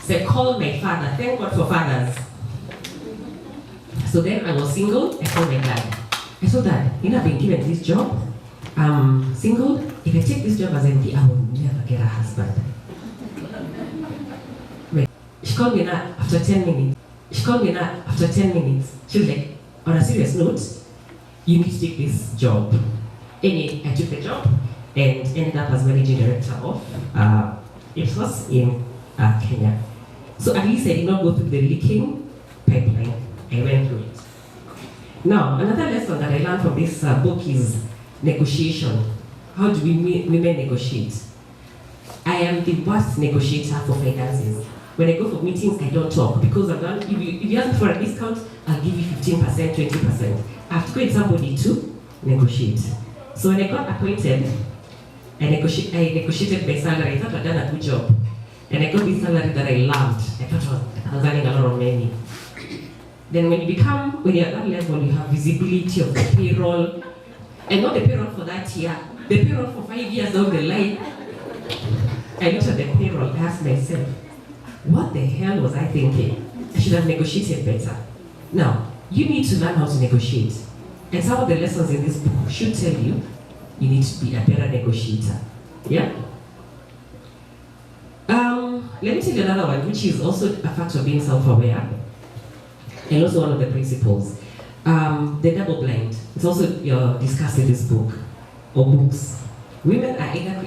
So I called my father, thank God for fathers. So then I was single, I called my dad. I told Dad, I've been given this job. I'm single. If I take this job as MD, I will never get a husband. Wait. She called me after 10 minutes. She was like, on a serious note, you need to take this job. Anyway, I took the job and ended up as managing director of Ipsos in Kenya. So at least I did not go through the leaking pipeline. I went through it. Now, another lesson that I learned from this book is negotiation. How do women negotiate? I am the worst negotiator for finances. When I go for meetings, I don't talk because if you ask for a discount, I'll give you 15%, 20%. I have to go with somebody to negotiate. So when I got appointed, I negotiated my salary. I thought I'd done a good job. And I got this salary that I loved. I thought I was earning a lot of money. Then when you're at that level, you have visibility of the payroll. And not the payroll for that year, the payroll for 5 years down the line. I looked at the payroll and asked myself, what the hell was I thinking? I should have negotiated better. Now, you need to learn how to negotiate. And some of the lessons in this book should tell you, you need to be a better negotiator. Yeah? Let me tell you another one, which is also a factor of being self-aware, and also one of the principles. The double blind. It's also discussed in this book, or books. Women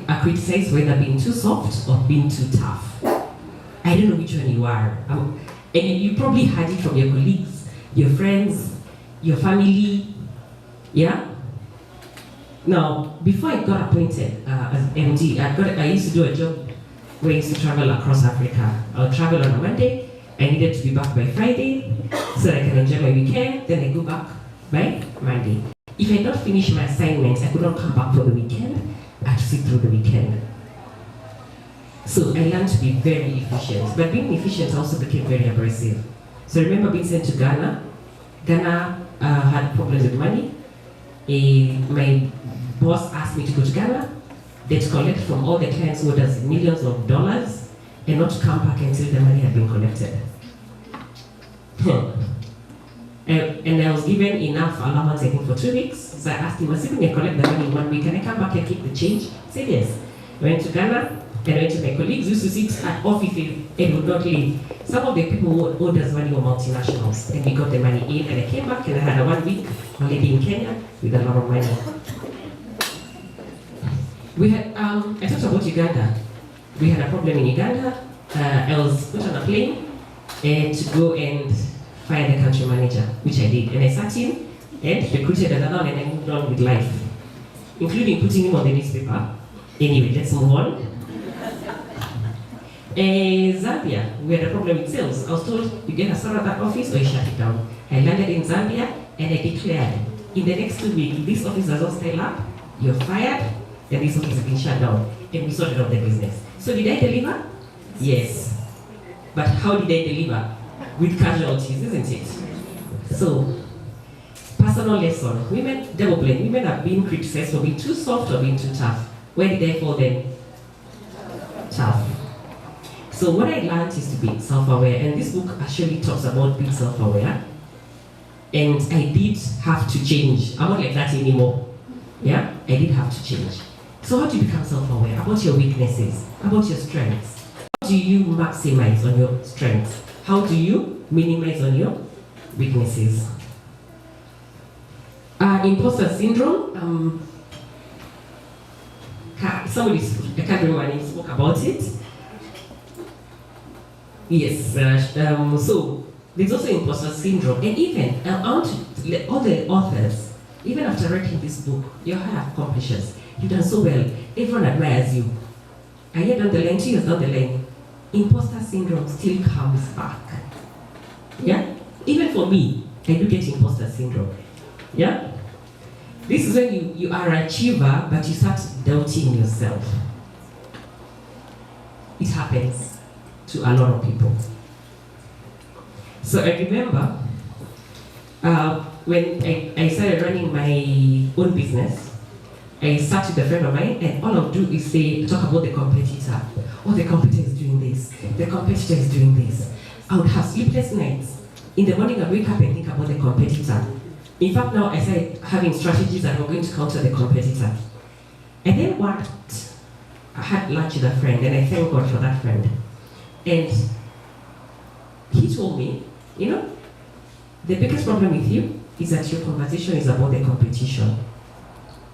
are criticized for either being too soft or being too tough. I don't know which one you are. And you probably heard it from your colleagues, your friends, your family. Yeah? Now, before I got appointed as MD, I used to do a job where I used to travel across Africa. I would travel on a Monday. I needed to be back by Friday so that I can enjoy my weekend. Then I go back by Monday. If I had not finished my assignments, I could not come back for the weekend. I had to sit through the weekend. So I learned to be very efficient. But being efficient also became very aggressive. So I remember being sent to Ghana. Ghana had problems with money. My boss asked me to go to Ghana. They'd collect from all the clients who owed us millions of dollars and not to come back until the money had been collected. And I was given enough allowance, I think, for 2 weeks. So I asked him, assuming I collect the money in 1 week, can I come back and keep the change? He said yes. I went to Ghana, and I went to my colleagues who used to sit at offices and would not leave. Some of the people who owed us money were multinationals, and we got the money in, and I came back and I had a 1 week holiday in Kenya with a lot of money. We had, I talked about Uganda. We had a problem in Uganda. I was put on a plane to go and fire the country manager, which I did. And I sat in and recruited another one, and I moved on with life, including putting him on the newspaper. Anyway, let's move on. Zambia, we had a problem with sales. I was told, you get a sort of that office or you shut it down. I landed in Zambia and I declared, in the next 2 weeks, if this office does not stay up, you're fired, and this office has been shut down. And we sorted out the business. So did I deliver? Yes. But how did I deliver? With casualties, isn't it? So, personal lesson. Women, double blame. Women are being criticized for being too soft or being too tough. Where did I fall then? Tough. So what I learned is to be self-aware, and this book actually talks about being self-aware. And I did have to change. I'm not like that anymore. Yeah? I did have to change. So how do you become self-aware? About your weaknesses, about your strengths. How do you maximize on your strengths? How do you minimize on your weaknesses? Imposter syndrome. Somebody, I can't remember my name, spoke about it. Yes. So there's also imposter syndrome, and even I want to let all the authors, even after writing this book, you have accomplished. You've done so well. Everyone admires you. And yet down the line, 2 years down the line, imposter syndrome still comes back. Yeah? Even for me, I do get imposter syndrome. Yeah? This is when you are an achiever, but you start doubting yourself. It happens to a lot of people. So I remember when I started running my own business, I sat with a friend of mine, and all I'll do is talk about the competitor. Oh, the competitor is doing this. The competitor is doing this. I would have sleepless nights. In the morning, I wake up and think about the competitor. In fact, now I started having strategies that were going to counter the competitor. And then I had lunch with a friend, and I thank God for that friend. And he told me, the biggest problem with you is that your conversation is about the competition.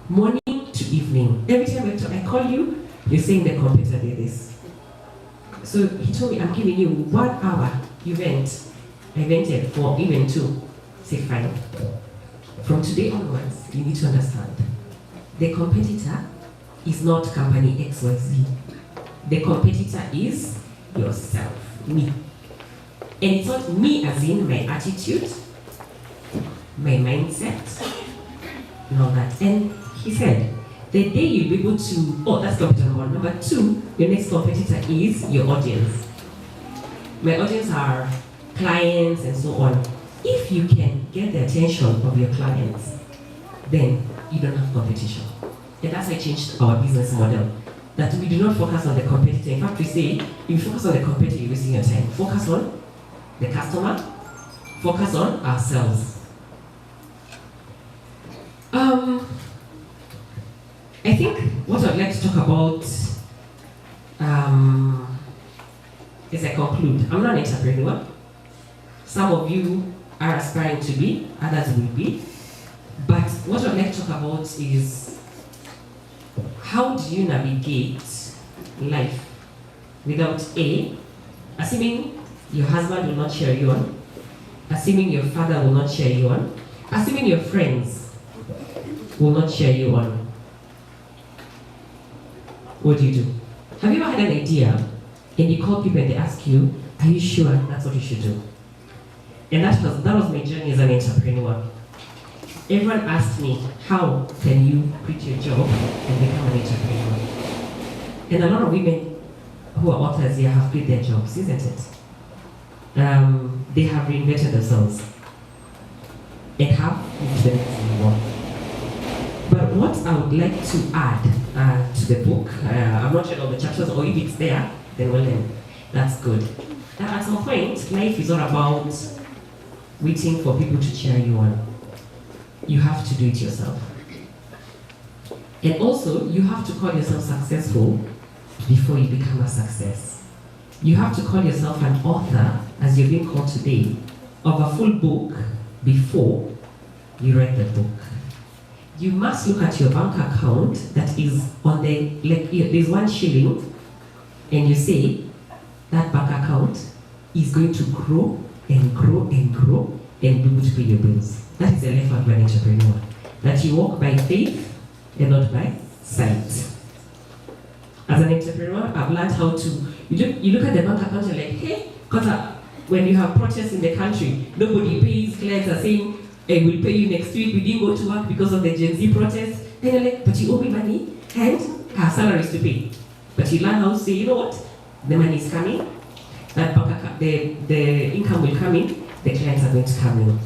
Morning to evening. Every time I call you, you're saying the competitor did this. So he told me, I'm giving you 1 hour event. I vented for even 2. Say fine. From today onwards, you need to understand. The competitor is not company XYZ. The competitor is yourself, me. And it's not me as in my attitude, my mindset, and all that. And he said, the day you'll be able to, that's competitor number 1. Number 2, your next competitor is your audience. My audience are clients and so on. If you can get the attention of your clients, then you don't have competition. And that's why I changed our business model. That we do not focus on the competitor. In fact, we say, if you focus on the competitor, you're wasting your time. Focus on the customer, focus on ourselves. I think what I'd like to talk about as I conclude, I'm not an entrepreneur. Some of you are aspiring to be, others will be. But what I'd like to talk about is how do you navigate life without assuming your husband will not cheer you on, assuming your father will not cheer you on, assuming your friends will not cheer you on. What do you do? Have you ever had an idea and you call people and they ask you, are you sure that's what you should do? And that was my journey as an entrepreneur. Everyone asked me, how can you quit your job and become an entrepreneur? And a lot of women who are authors here have quit their jobs, isn't it? They have reinvented themselves and have moved to the next level. But what I would like to add to the book, I'm not sure all the chapters, or if it's there, then well then, that's good. At some point, life is not about waiting for people to cheer you on. You have to do it yourself. And also, you have to call yourself successful before you become a success. You have to call yourself an author, as you're being called today, of a full book before you write the book. You must look at your bank account that is on the, like, there's 1 shilling, and you say, that bank account is going to grow and grow and grow and be able to pay your bills. That is the life of an entrepreneur. That you walk by faith and not by sight. As an entrepreneur, I've learned how to, you look at the bank account and you're like, hey, because when you have protests in the country, nobody pays, clients are saying, hey, we'll pay you next week, we didn't go to work because of the Gen Z protests. Then you're like, but you owe me money and have salaries to pay. But you learn how to say, you know what, the money is coming, that bank account, the income will come in, the clients are going to come in.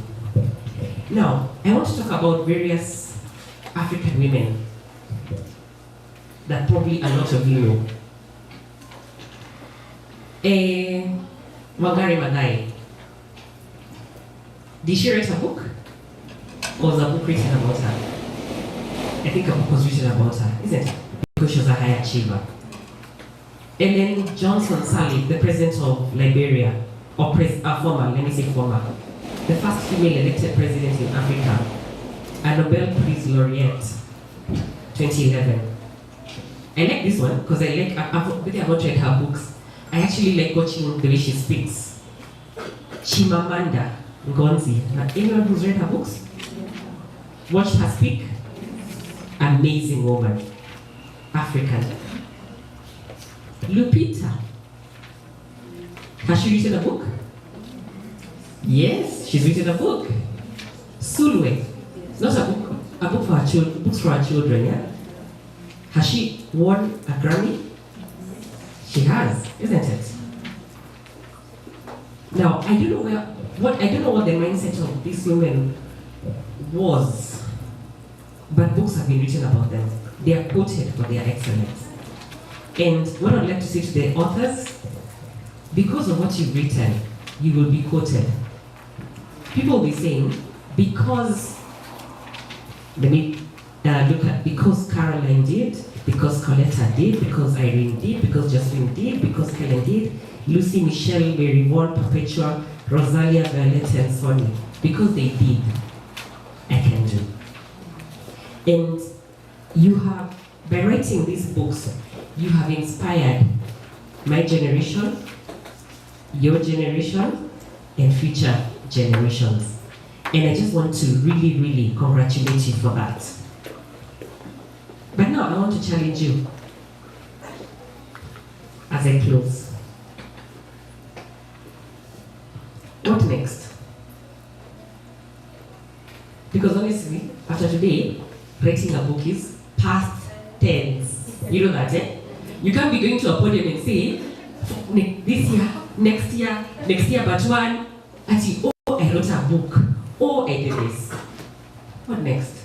Now, I want to talk about various African women that probably a lot of you know. Wangari Maathai. Did she write a book? Or was a book written about her? I think a book was written about her, isn't it? Because she was a high achiever. Ellen Johnson Sirleaf, the president of Liberia, or former, let me say former, the first female elected president in Africa, a Nobel Peace Laureate, 2011. I like this one because I like, I've not read her books. I actually like watching the way she speaks. Chimamanda Ngozi. Anyone who's read her books? Watched her speak? Amazing woman. African. Lupita. Has she written a book? Yes, she's written a book. Sulwe. Not a book for her children, books for her children, yeah? Has she won a Grammy? She has, isn't it? Now, I don't know what the mindset of these women was, but books have been written about them. They are quoted for their excellence. And what I'd like to say to the authors, because of what you've written, you will be quoted. People will be saying, because because Caroline did, because Coletta did, because Irene did, because Jocelyn did, because Helen did, Lucy, Michelle, Mary Ward, Perpetua, Rosalia, Violet, and Sonny. Because they did, I can do. And you have, by writing these books, you have inspired my generation, your generation, and future generations. And I just want to really, really congratulate you for that. But now I want to challenge you as I close. What next? Because honestly, after today, writing a book is past tense. You know that, eh? You can't be going to a podium and say, this year, next year, but one, actually, oh, I wrote a book. Oh, I did this. What next?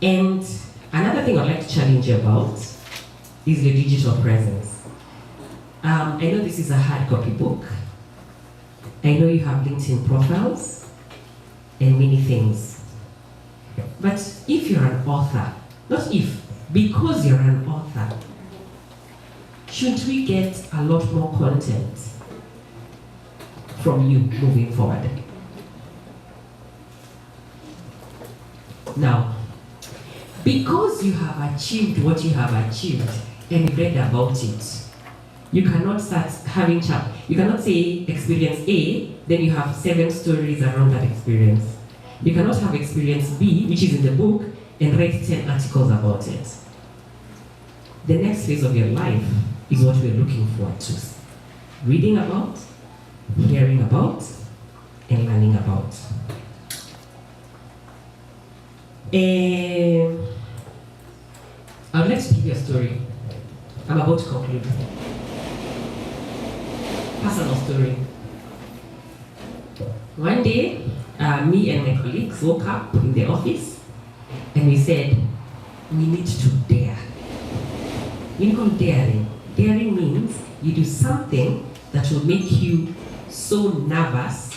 And another thing I'd like to challenge you about is the digital presence. I know this is a hard copy book. I know you have LinkedIn profiles and many things. But if you're an author, not if, because you're an author, should we get a lot more content from you moving forward? Now, because you have achieved what you have achieved and read about it, you cannot start having you cannot say experience A, then you have 7 stories around that experience. You cannot have experience B, which is in the book, and write 10 articles about it. the next phase of your life is what we're looking forward to. Reading about, hearing about, and learning about. I'd like to give you a story. I'm about to conclude. Personal story. One day, me and my colleagues woke up in the office and we said, we need to dare. We call daring. Daring means you do something that will make you so nervous,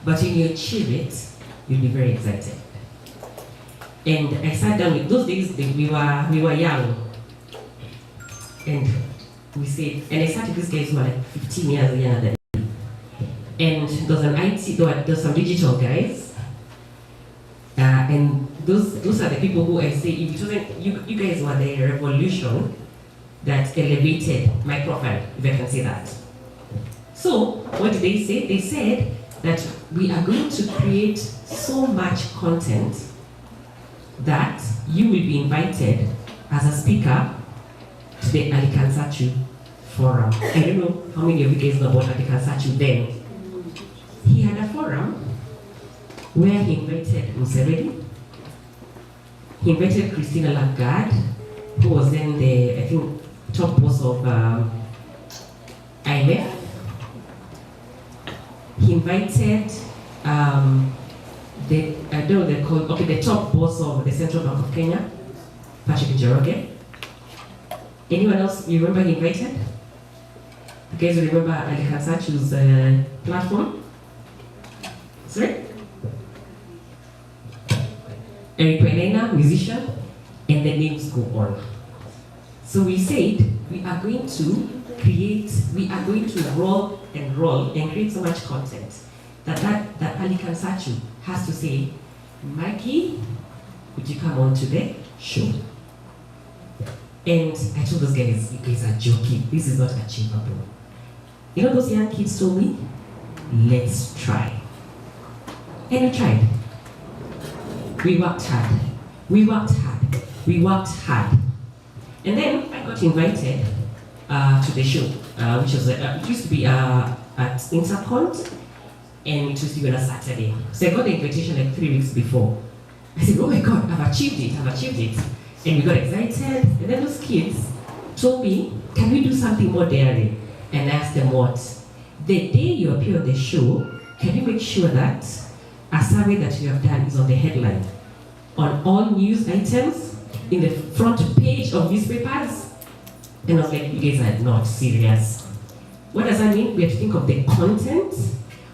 but when you achieve it, you'll be very excited. And I sat down with those days we were young. And we said, and I sat with these guys who were like 15 years younger than me. And there was an IT, there were some digital guys. And those are the people who I say, if it wasn't, you guys were the revolution that elevated my profile, if I can say that. So, what did they say? They said that we are going to create so much content that you will be invited as a speaker to the Alikansachu forum. I don't know how many of you guys know about Alikansachu then. He had a forum where he invited Museveni, he invited Christina Lagarde, who was then the, I think, top boss of IMF. He invited the top boss of the Central Bank of Kenya, Patrick Njoroge. Anyone else you remember he invited? You guys remember Ali Kansachu's platform? Sorry? Eric Wenena, musician, and the names go on. So we said we are going to roll and create so much content that Ali Kansachu has to say, Mikey, would you come on to the show? And I told those guys, you guys are joking. This is not achievable. You know those young kids told me, let's try. And we tried. We worked hard. We worked hard. We worked hard. And then I got invited to the show, which was it used to be at Intercont, and it used to be on a Saturday. So I got the invitation like 3 weeks before. I said, oh my God, I've achieved it. And we got excited. And then those kids told me, can we do something more daring? And I asked them what? The day you appear on the show, can you make sure that a survey that you have done is on the headline, on all news items, in the front page of newspapers? And I was like, you guys are not serious. What does that mean? We have to think of the content.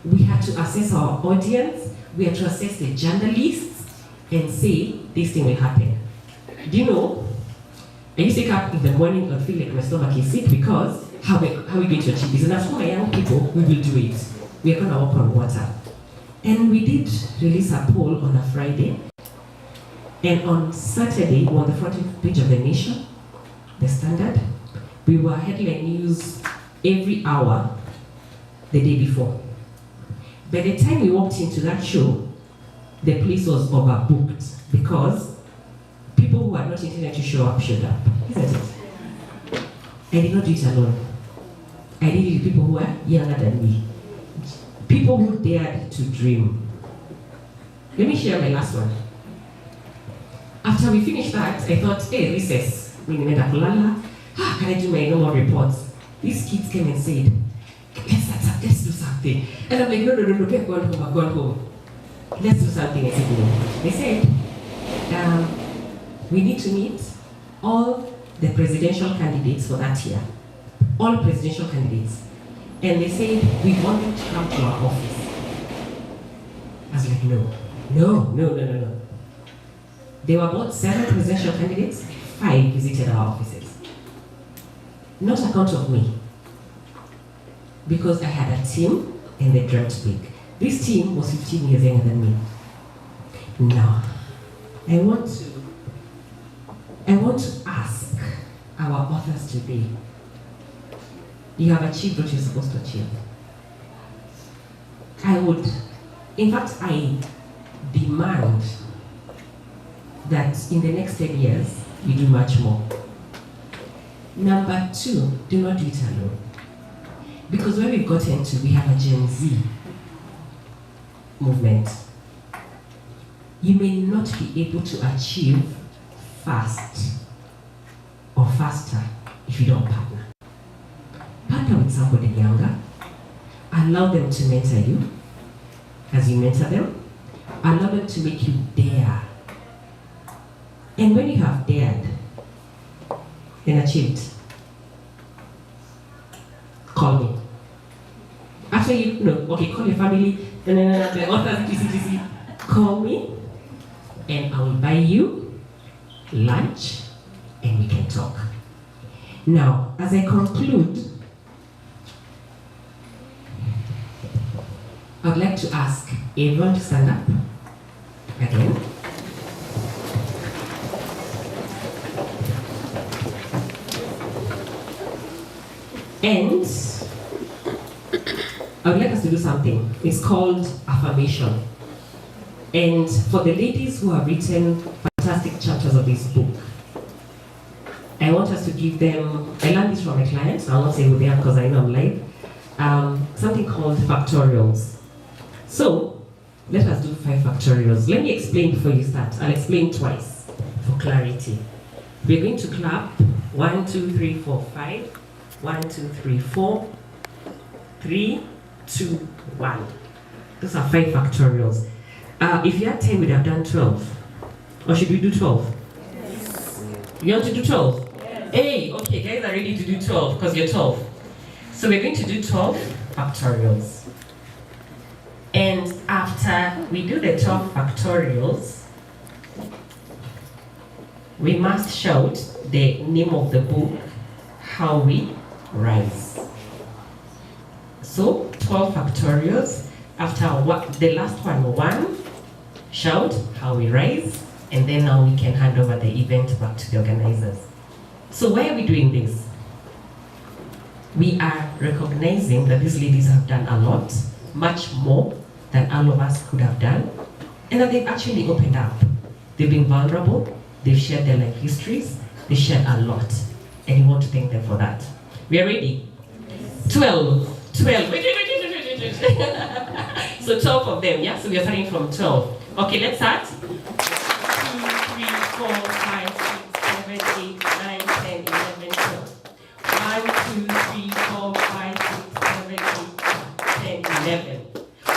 We had to assess our audience. We had to assess the journalists and say, this thing will happen. Do you know, I used to wake up in the morning and feel like my stomach is sick because how are we going to achieve this? And as for my young people, we will do it. We are going to walk on water. And we did release a poll on a Friday. And on Saturday, we were on the front page of The Nation, The Standard. We were headline news every hour the day before. By the time we walked into that show, the place was overbooked because people who had not intended to show up showed up. Isn't it? I did not do it alone. I did it with people who were younger than me. People who dared to dream. Let me share my last one. After we finished that, I thought, hey, recess. Can I do my normal reports? These kids came and said, let's do something. And I'm like, no, we are going home, I'm going home. Let's do something. I said, no. They said, we need to meet all the presidential candidates for that year. All presidential candidates. And they said, we want them to come to our office. I was like, no. There were about 7 presidential candidates, 5 visited our offices. Not account of me. Because I had a team and they dreamt big. This team was 15 years younger than me. Now, I want to ask our authors today, you have achieved what you're supposed to achieve. I demand that in the next 10 years, you do much more. Number two, do not do it alone. Because where we've gotten to, we have a Gen Z movement. You may not be able to achieve fast or faster if you don't partner. Partner with somebody younger. Allow them to mentor you as you mentor them. Allow them to make you dare. And when you have dared and achieved, call me. After you know, okay, call your family, the authors, TC, call me, and I will buy you lunch, and we can talk. Now, as I conclude, I would like to ask everyone to stand up again. And I would like us to do something. It's called affirmation. And for the ladies who have written fantastic chapters of this book, I want us to give them, I learned this from a client, I'll not say who they are because I know I'm live, something called factorials. So, let us do 5 factorials. Let me explain before you start. I'll explain twice for clarity. We're going to clap 1, 2, 3, 4, 5. 1, 2, 3, 4. 3, 2, 1. Those are 5 factorials. If you had 10, we'd have done 12. Or should we do 12? Yes. You want to do 12? Yes. Hey, okay, guys are ready to do 12 because you're 12. So we're going to do 12 factorials. And after we do the 12 factorials, we must shout the name of the book, How We Rise. So 12 factorials. After the last one, shout How We Rise, and then now we can hand over the event back to the organizers. So why are we doing this? We are recognizing that these ladies have done a lot, much more than all of us could have done, and that they've actually opened up. They've been vulnerable, they've shared their life histories, they shared a lot, and we want to thank them for that. We are ready? 12. Wait. So 12 of them, yeah? So we are starting from 12. Okay, let's start. 2, 3, 4, 5, 6, 7, 8, 9, 10, 11, 12. 1, 2, 3, 4, 5, 6, 7, 8, 10, 11.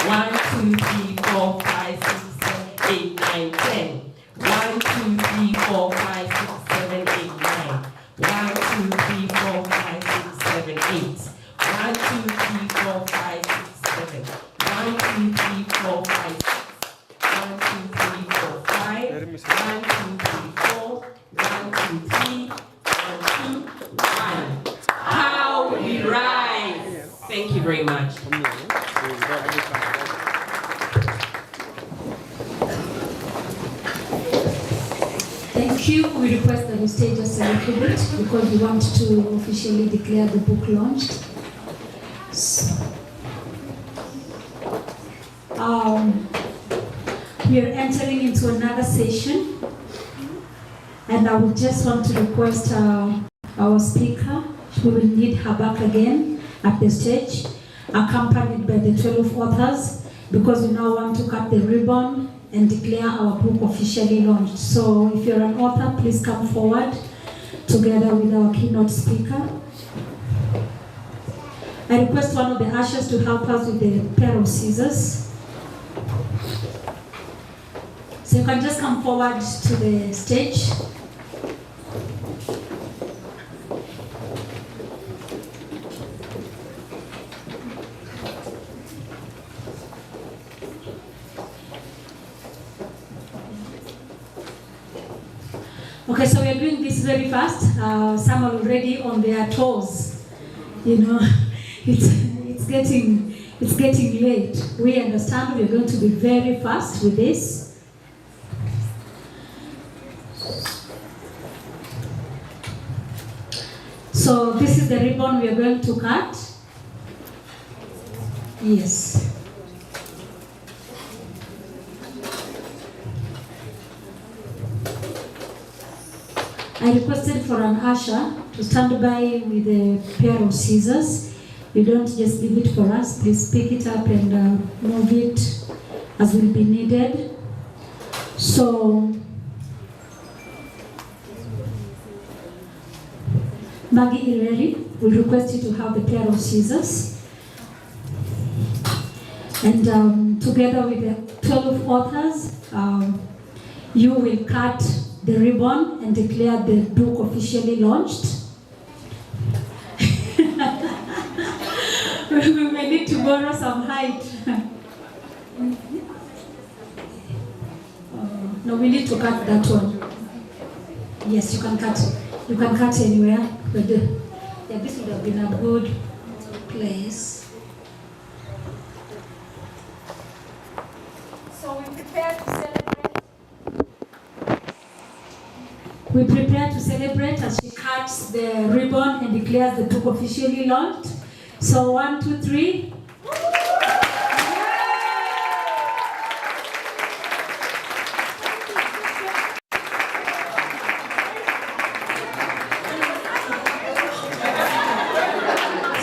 1, 2, 3, 4, 5, 6, 7, 8, 9, 10. 1, 2, 3, 4, 5, 6, 7, 8, 9. 1, 2, 3, 4, 5, 6, 7, 8. 1, 2, 3, 4, 5, 6, 7. 1, 2, 3, 4, 5, 6. 1, 2, 3, 4, 5. 1, 2, 3, 4. 1, 2, 3. 1, 2, 1. How we rise. Thank you very much. Thank you. We request that you stay just a little bit because we want to officially declare the book launched. We are entering into another session, and I would just want to request our speaker. We will need her back again at the stage, accompanied by the 12 authors, because we now want to cut the ribbon and declare our book officially launched. So if you're an author, please come forward together with our keynote speaker. I request one of the ushers to help us with the pair of scissors. So you can just come forward to the stage. Okay, so we are doing this very fast. Some are already on their toes. You know, it's getting late. We understand we are going to be very fast with this. So this is the ribbon we are going to cut. Yes. I requested for an usher to stand by with a pair of scissors. You don't just leave it for us. Please pick it up and move it as will be needed. So, Maggie Ireri will request you to have the pair of scissors. And together with the 12 authors, you will cut the ribbon and declare the book officially launched. We may need to borrow some height. No, we need to cut that one. Yes, you can cut. You can cut anywhere. But yeah, this would have been a good place. So we prepare to celebrate. We prepare to celebrate as she cuts the ribbon and declares the book officially launched. So 1, 2, 3.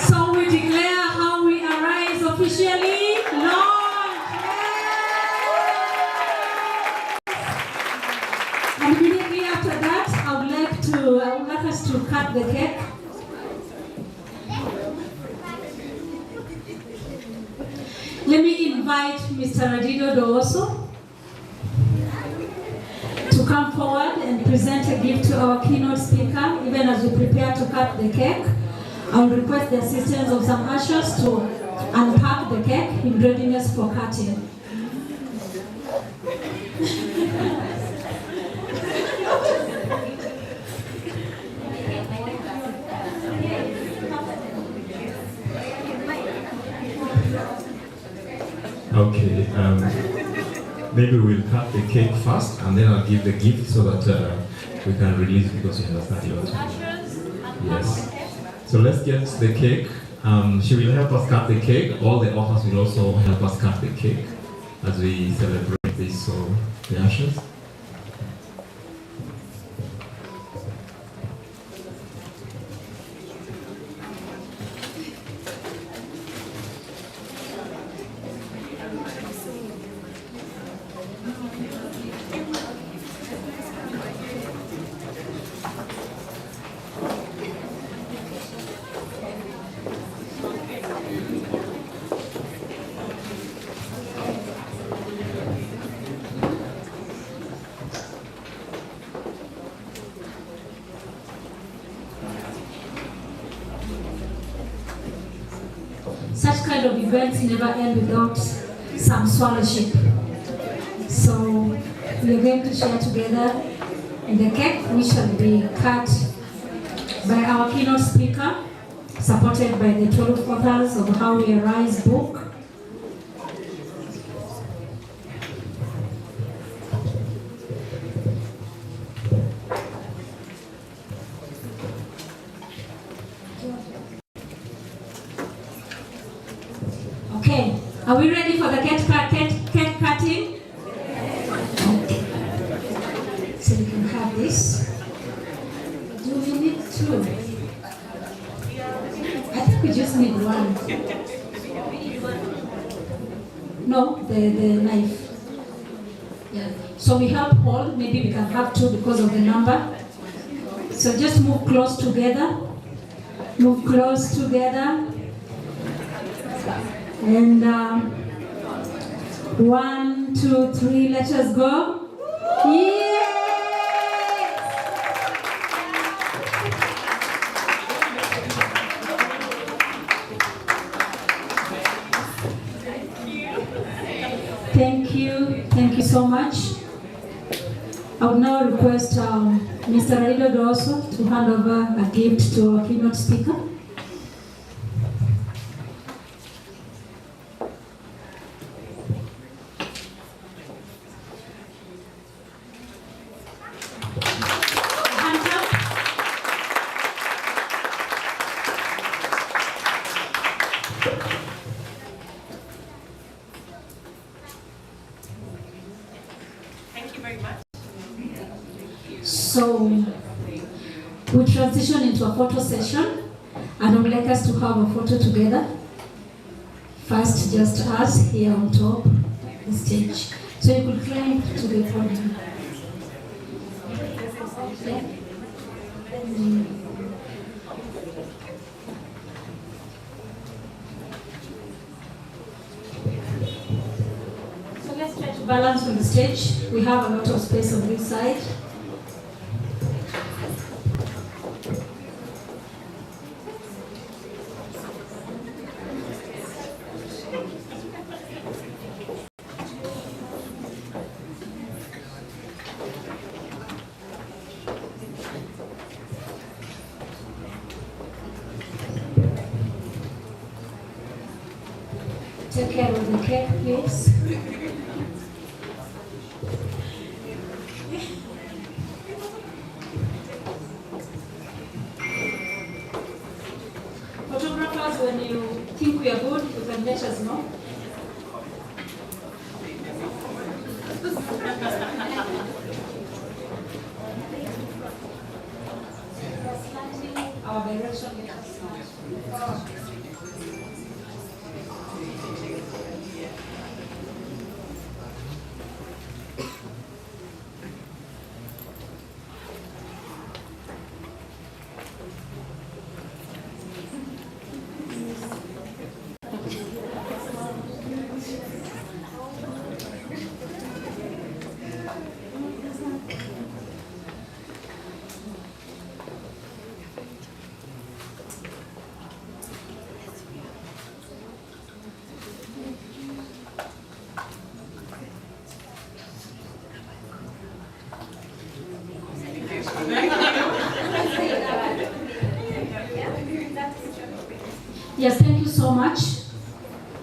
So we declare How We Arise officially launched. And immediately after that, I would like us to cut the cake. Let me invite Mr. Radido also to come forward and present a gift to our keynote speaker. Even as we prepare to cut the cake, I will request the assistance of some ushers to unpack the cake in readiness for cutting. Okay, maybe we'll cut the cake first and then I'll give the gift so that we can release because you understand you also. Yes. So let's get the cake. She will help us cut the cake. All the authors will also help us cut the cake as we celebrate this. So the ushers. Such kind of events never end without some swallowship. So we are going to share together in the cake, which shall be cut by our keynote speaker, supported by the 12 authors of How We Arise book. Okay, are we ready for the cake cutting? Okay. So we can have this. Do we need two? I think we just need one. No, the knife. Yeah. So we have all, maybe we can have two because of the number. So just move close together. Move close together. And 1, 2, 3, let us go. Yes! Thank you so much. I would now request Mr. Raido also to hand over a gift to our keynote speaker. we transition into a photo session, and I would like us to have a photo together. First, just us here on top the stage. So you could climb to the podium. Yeah. So let's try to balance on the stage. We have a lot of space on this side. Take care of the cake, please. Photographers, when you think we are good, you can let us know. Our direction, let us know. Yes, thank you so much.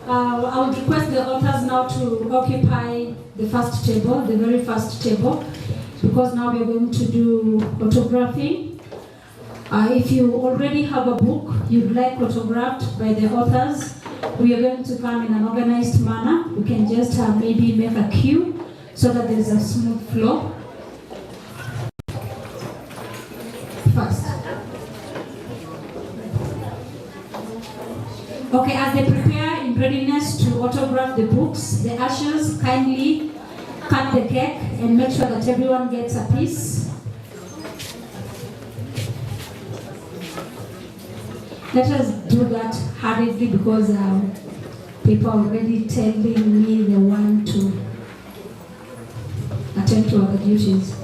I would request the authors now to occupy the first table, the very first table, because now we are going to do photographing. If you already have a book you'd like photographed by the authors, we are going to come in an organized manner. We can just maybe make a queue so that there is a smooth flow. First. Okay, as they prepare in readiness to autograph the books, the ushers kindly cut the cake and make sure that everyone gets a piece. Let us do that hurriedly because people are already telling me they want to attend to other duties.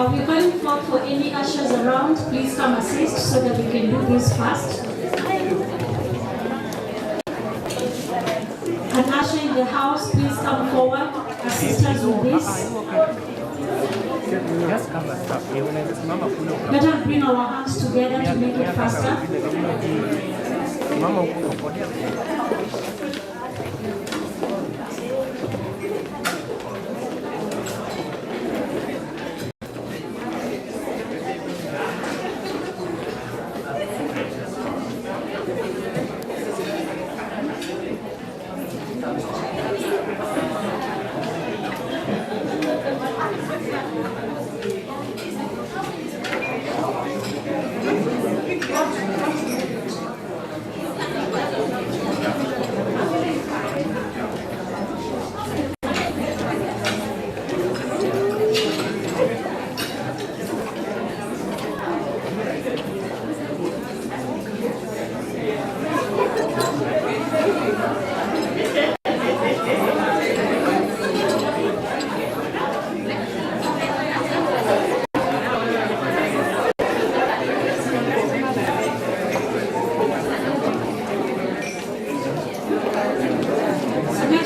We're calling for any ushers around. Please come assist so that we can do this fast. An usher in the house, please come forward. Assist us with this. Let us bring our hands together to make it faster. Make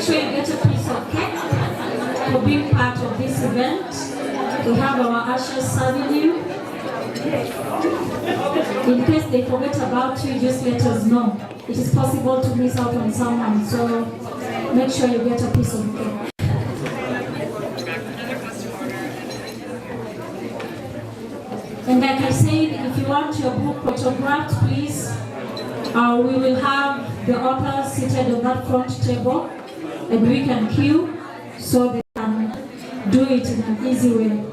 sure you get a piece of cake for being part of this event. We have our ushers serving you. In case they forget about you, just let us know. It is possible to miss out on someone, so make sure you get a piece of cake. And like I said, if you want your book photographed, please, we will have the authors seated on that front table, and we can queue so they can do it in an easy way.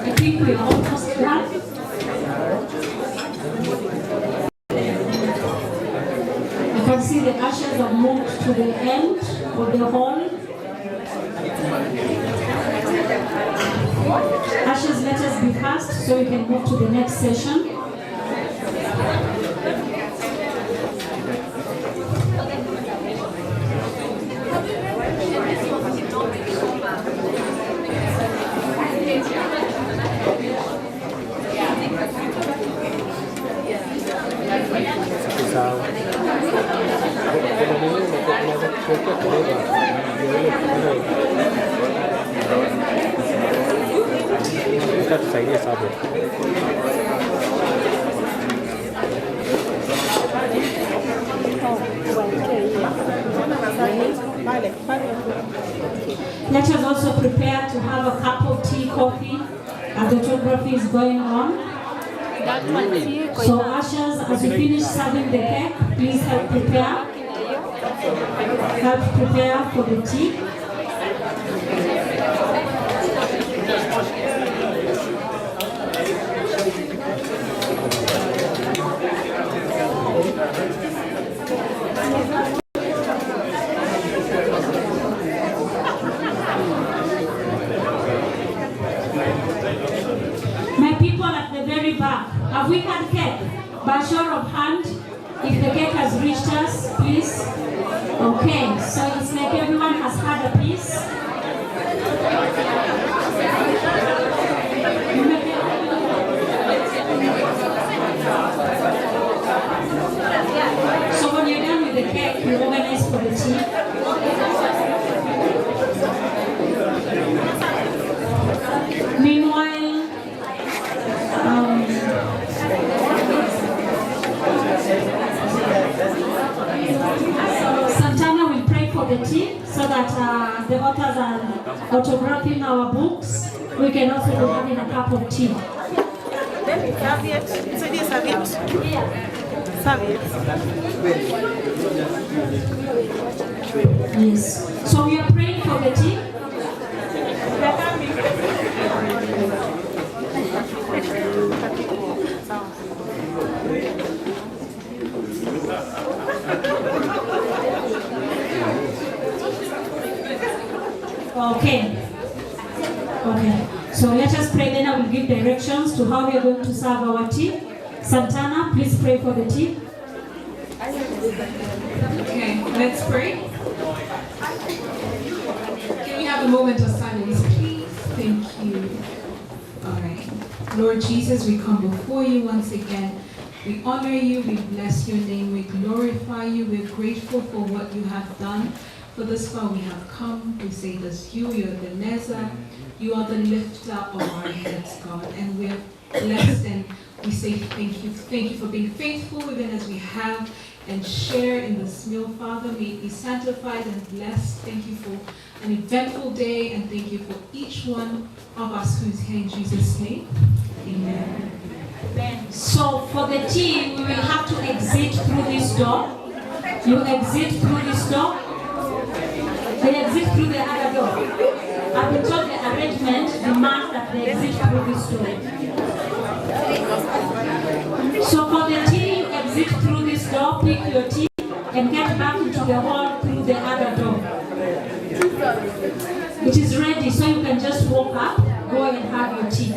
I think we're almost done. You can see the ushers have moved to the end of the hall. Ushers, let us be fast so we can move to the next session. Let us also prepare to have a cup of tea, coffee, as the photography is going on. So ushers, as you finish serving the cake, please help prepare for the tea. My people at the very back, have we had cake? By show of hand, if the cake has reached us, please. Okay, so it's like everyone has had a piece. So when you're done with the cake, you organize for the tea. Meanwhile, Santana will pray for the tea so that the authors are autographing our books. We can also be having a cup of tea. Yes. So we are praying for the tea. Okay. So let us pray, then I will give directions to how we are going to serve our tea. Santana, please pray for the tea. Okay, let's pray. Can we have a moment of silence, please? Thank you. All right. Lord Jesus, we come before you once again. We honor you, we bless your name, we glorify you, we're grateful for what you have done. For this far we have come, we say this, you are the Nezer, you are the lifter of our heads, God, and we're blessed, and we say thank you. Thank you for being faithful even as we have and share in this meal, Father. May it be sanctified and blessed. Thank you for an eventful day, and thank you for each one of us who's here in Jesus' name. Amen. So for the tea, we will have to exit through this door. You exit through this door. They exit through the other door. I've been told the arrangement demands that they exit through this door. So for the tea, you exit through this door, pick your tea, and get back into the hall through the other door. It is ready, so you can just walk up, go and have your tea.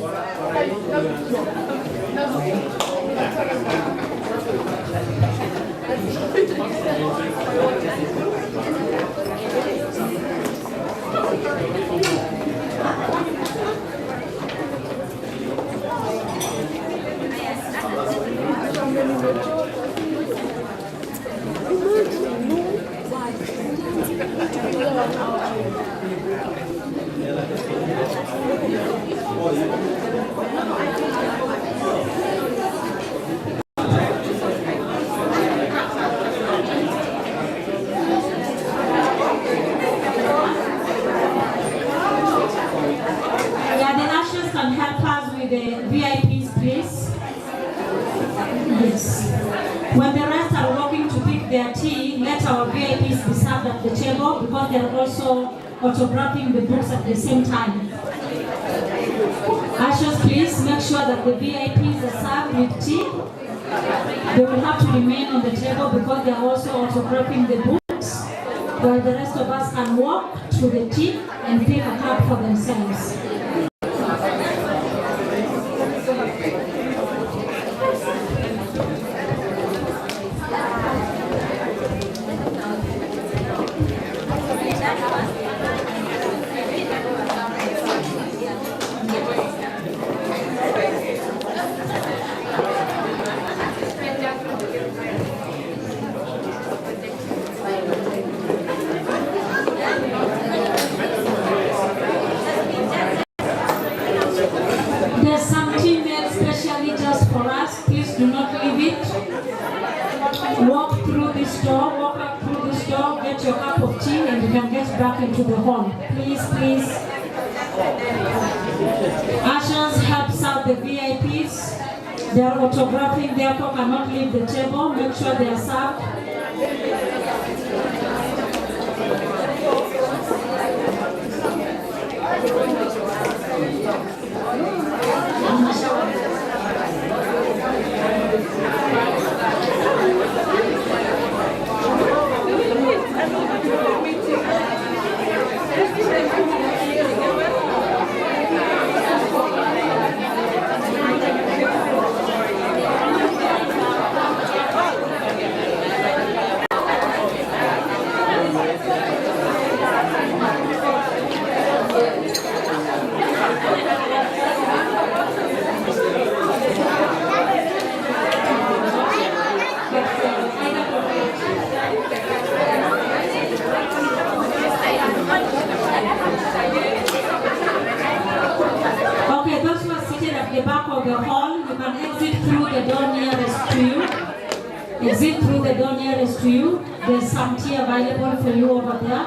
Yeah, the ushers can help us with the VIPs, please. Yes. When the rest are walking to pick their tea, let our VIPs be served at the table because they are also autographing the books at the same time. Ushers, please make sure that the VIPs are served with tea. They will have to remain on the table because they are also autographing the books, while the rest of us can walk to the tea and pick a cup for themselves. There's some tea made specially just for us. Please do not leave it. Walk through this door, walk up through this door, get your cup of tea, and you can get back into the hall. Please, please. Ushers help serve the VIPs. They are autographing, therefore cannot leave the table. Make sure they are served. Okay, those who are seated at the back of the hall, you can exit through the door nearest to you. Exit through the door nearest to you. There's some tea available for you over there.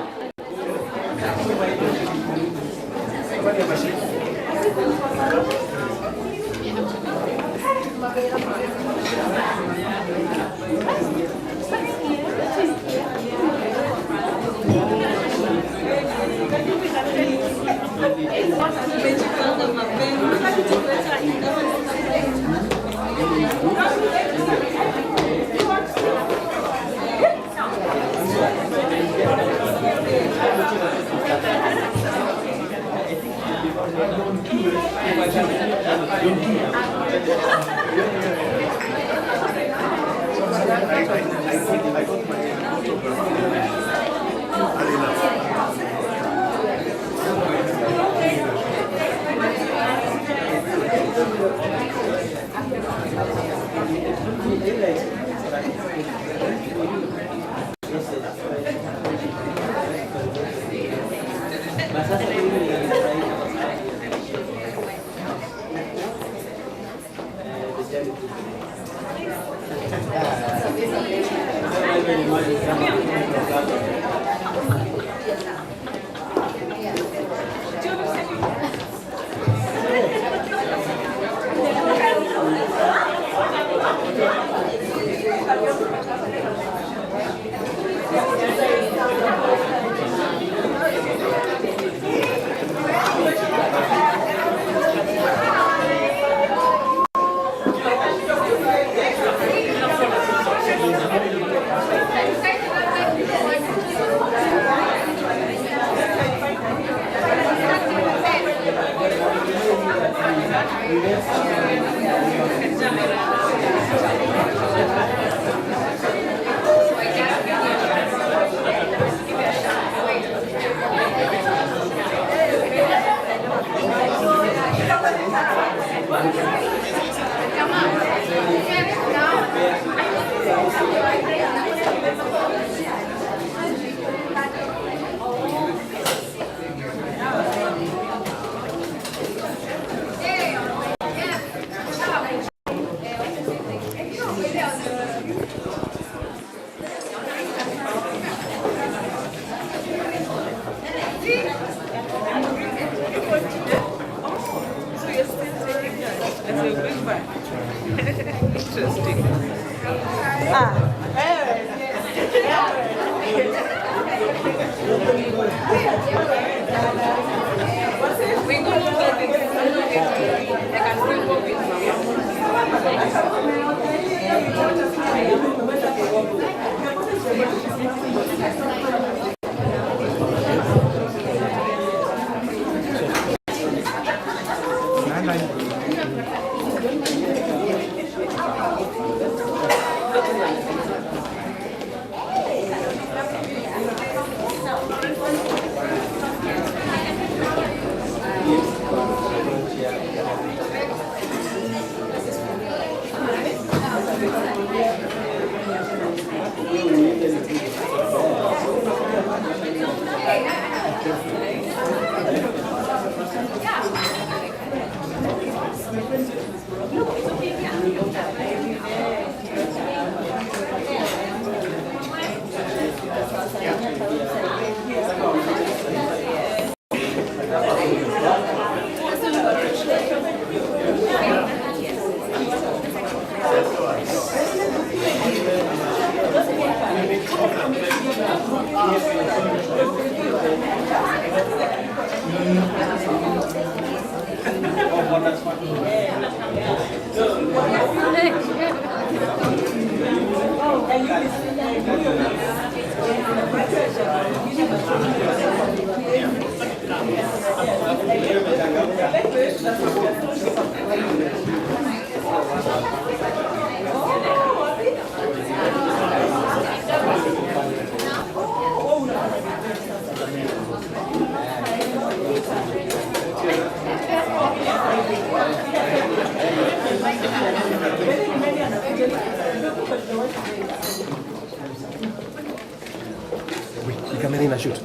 Kamera ina shoot.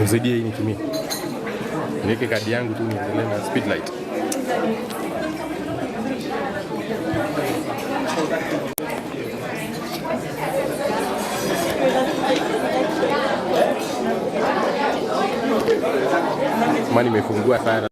Nisaidie hii nitumie. Niweke kadi yangu tu niendelee na speedlight. Mani imefungua sana.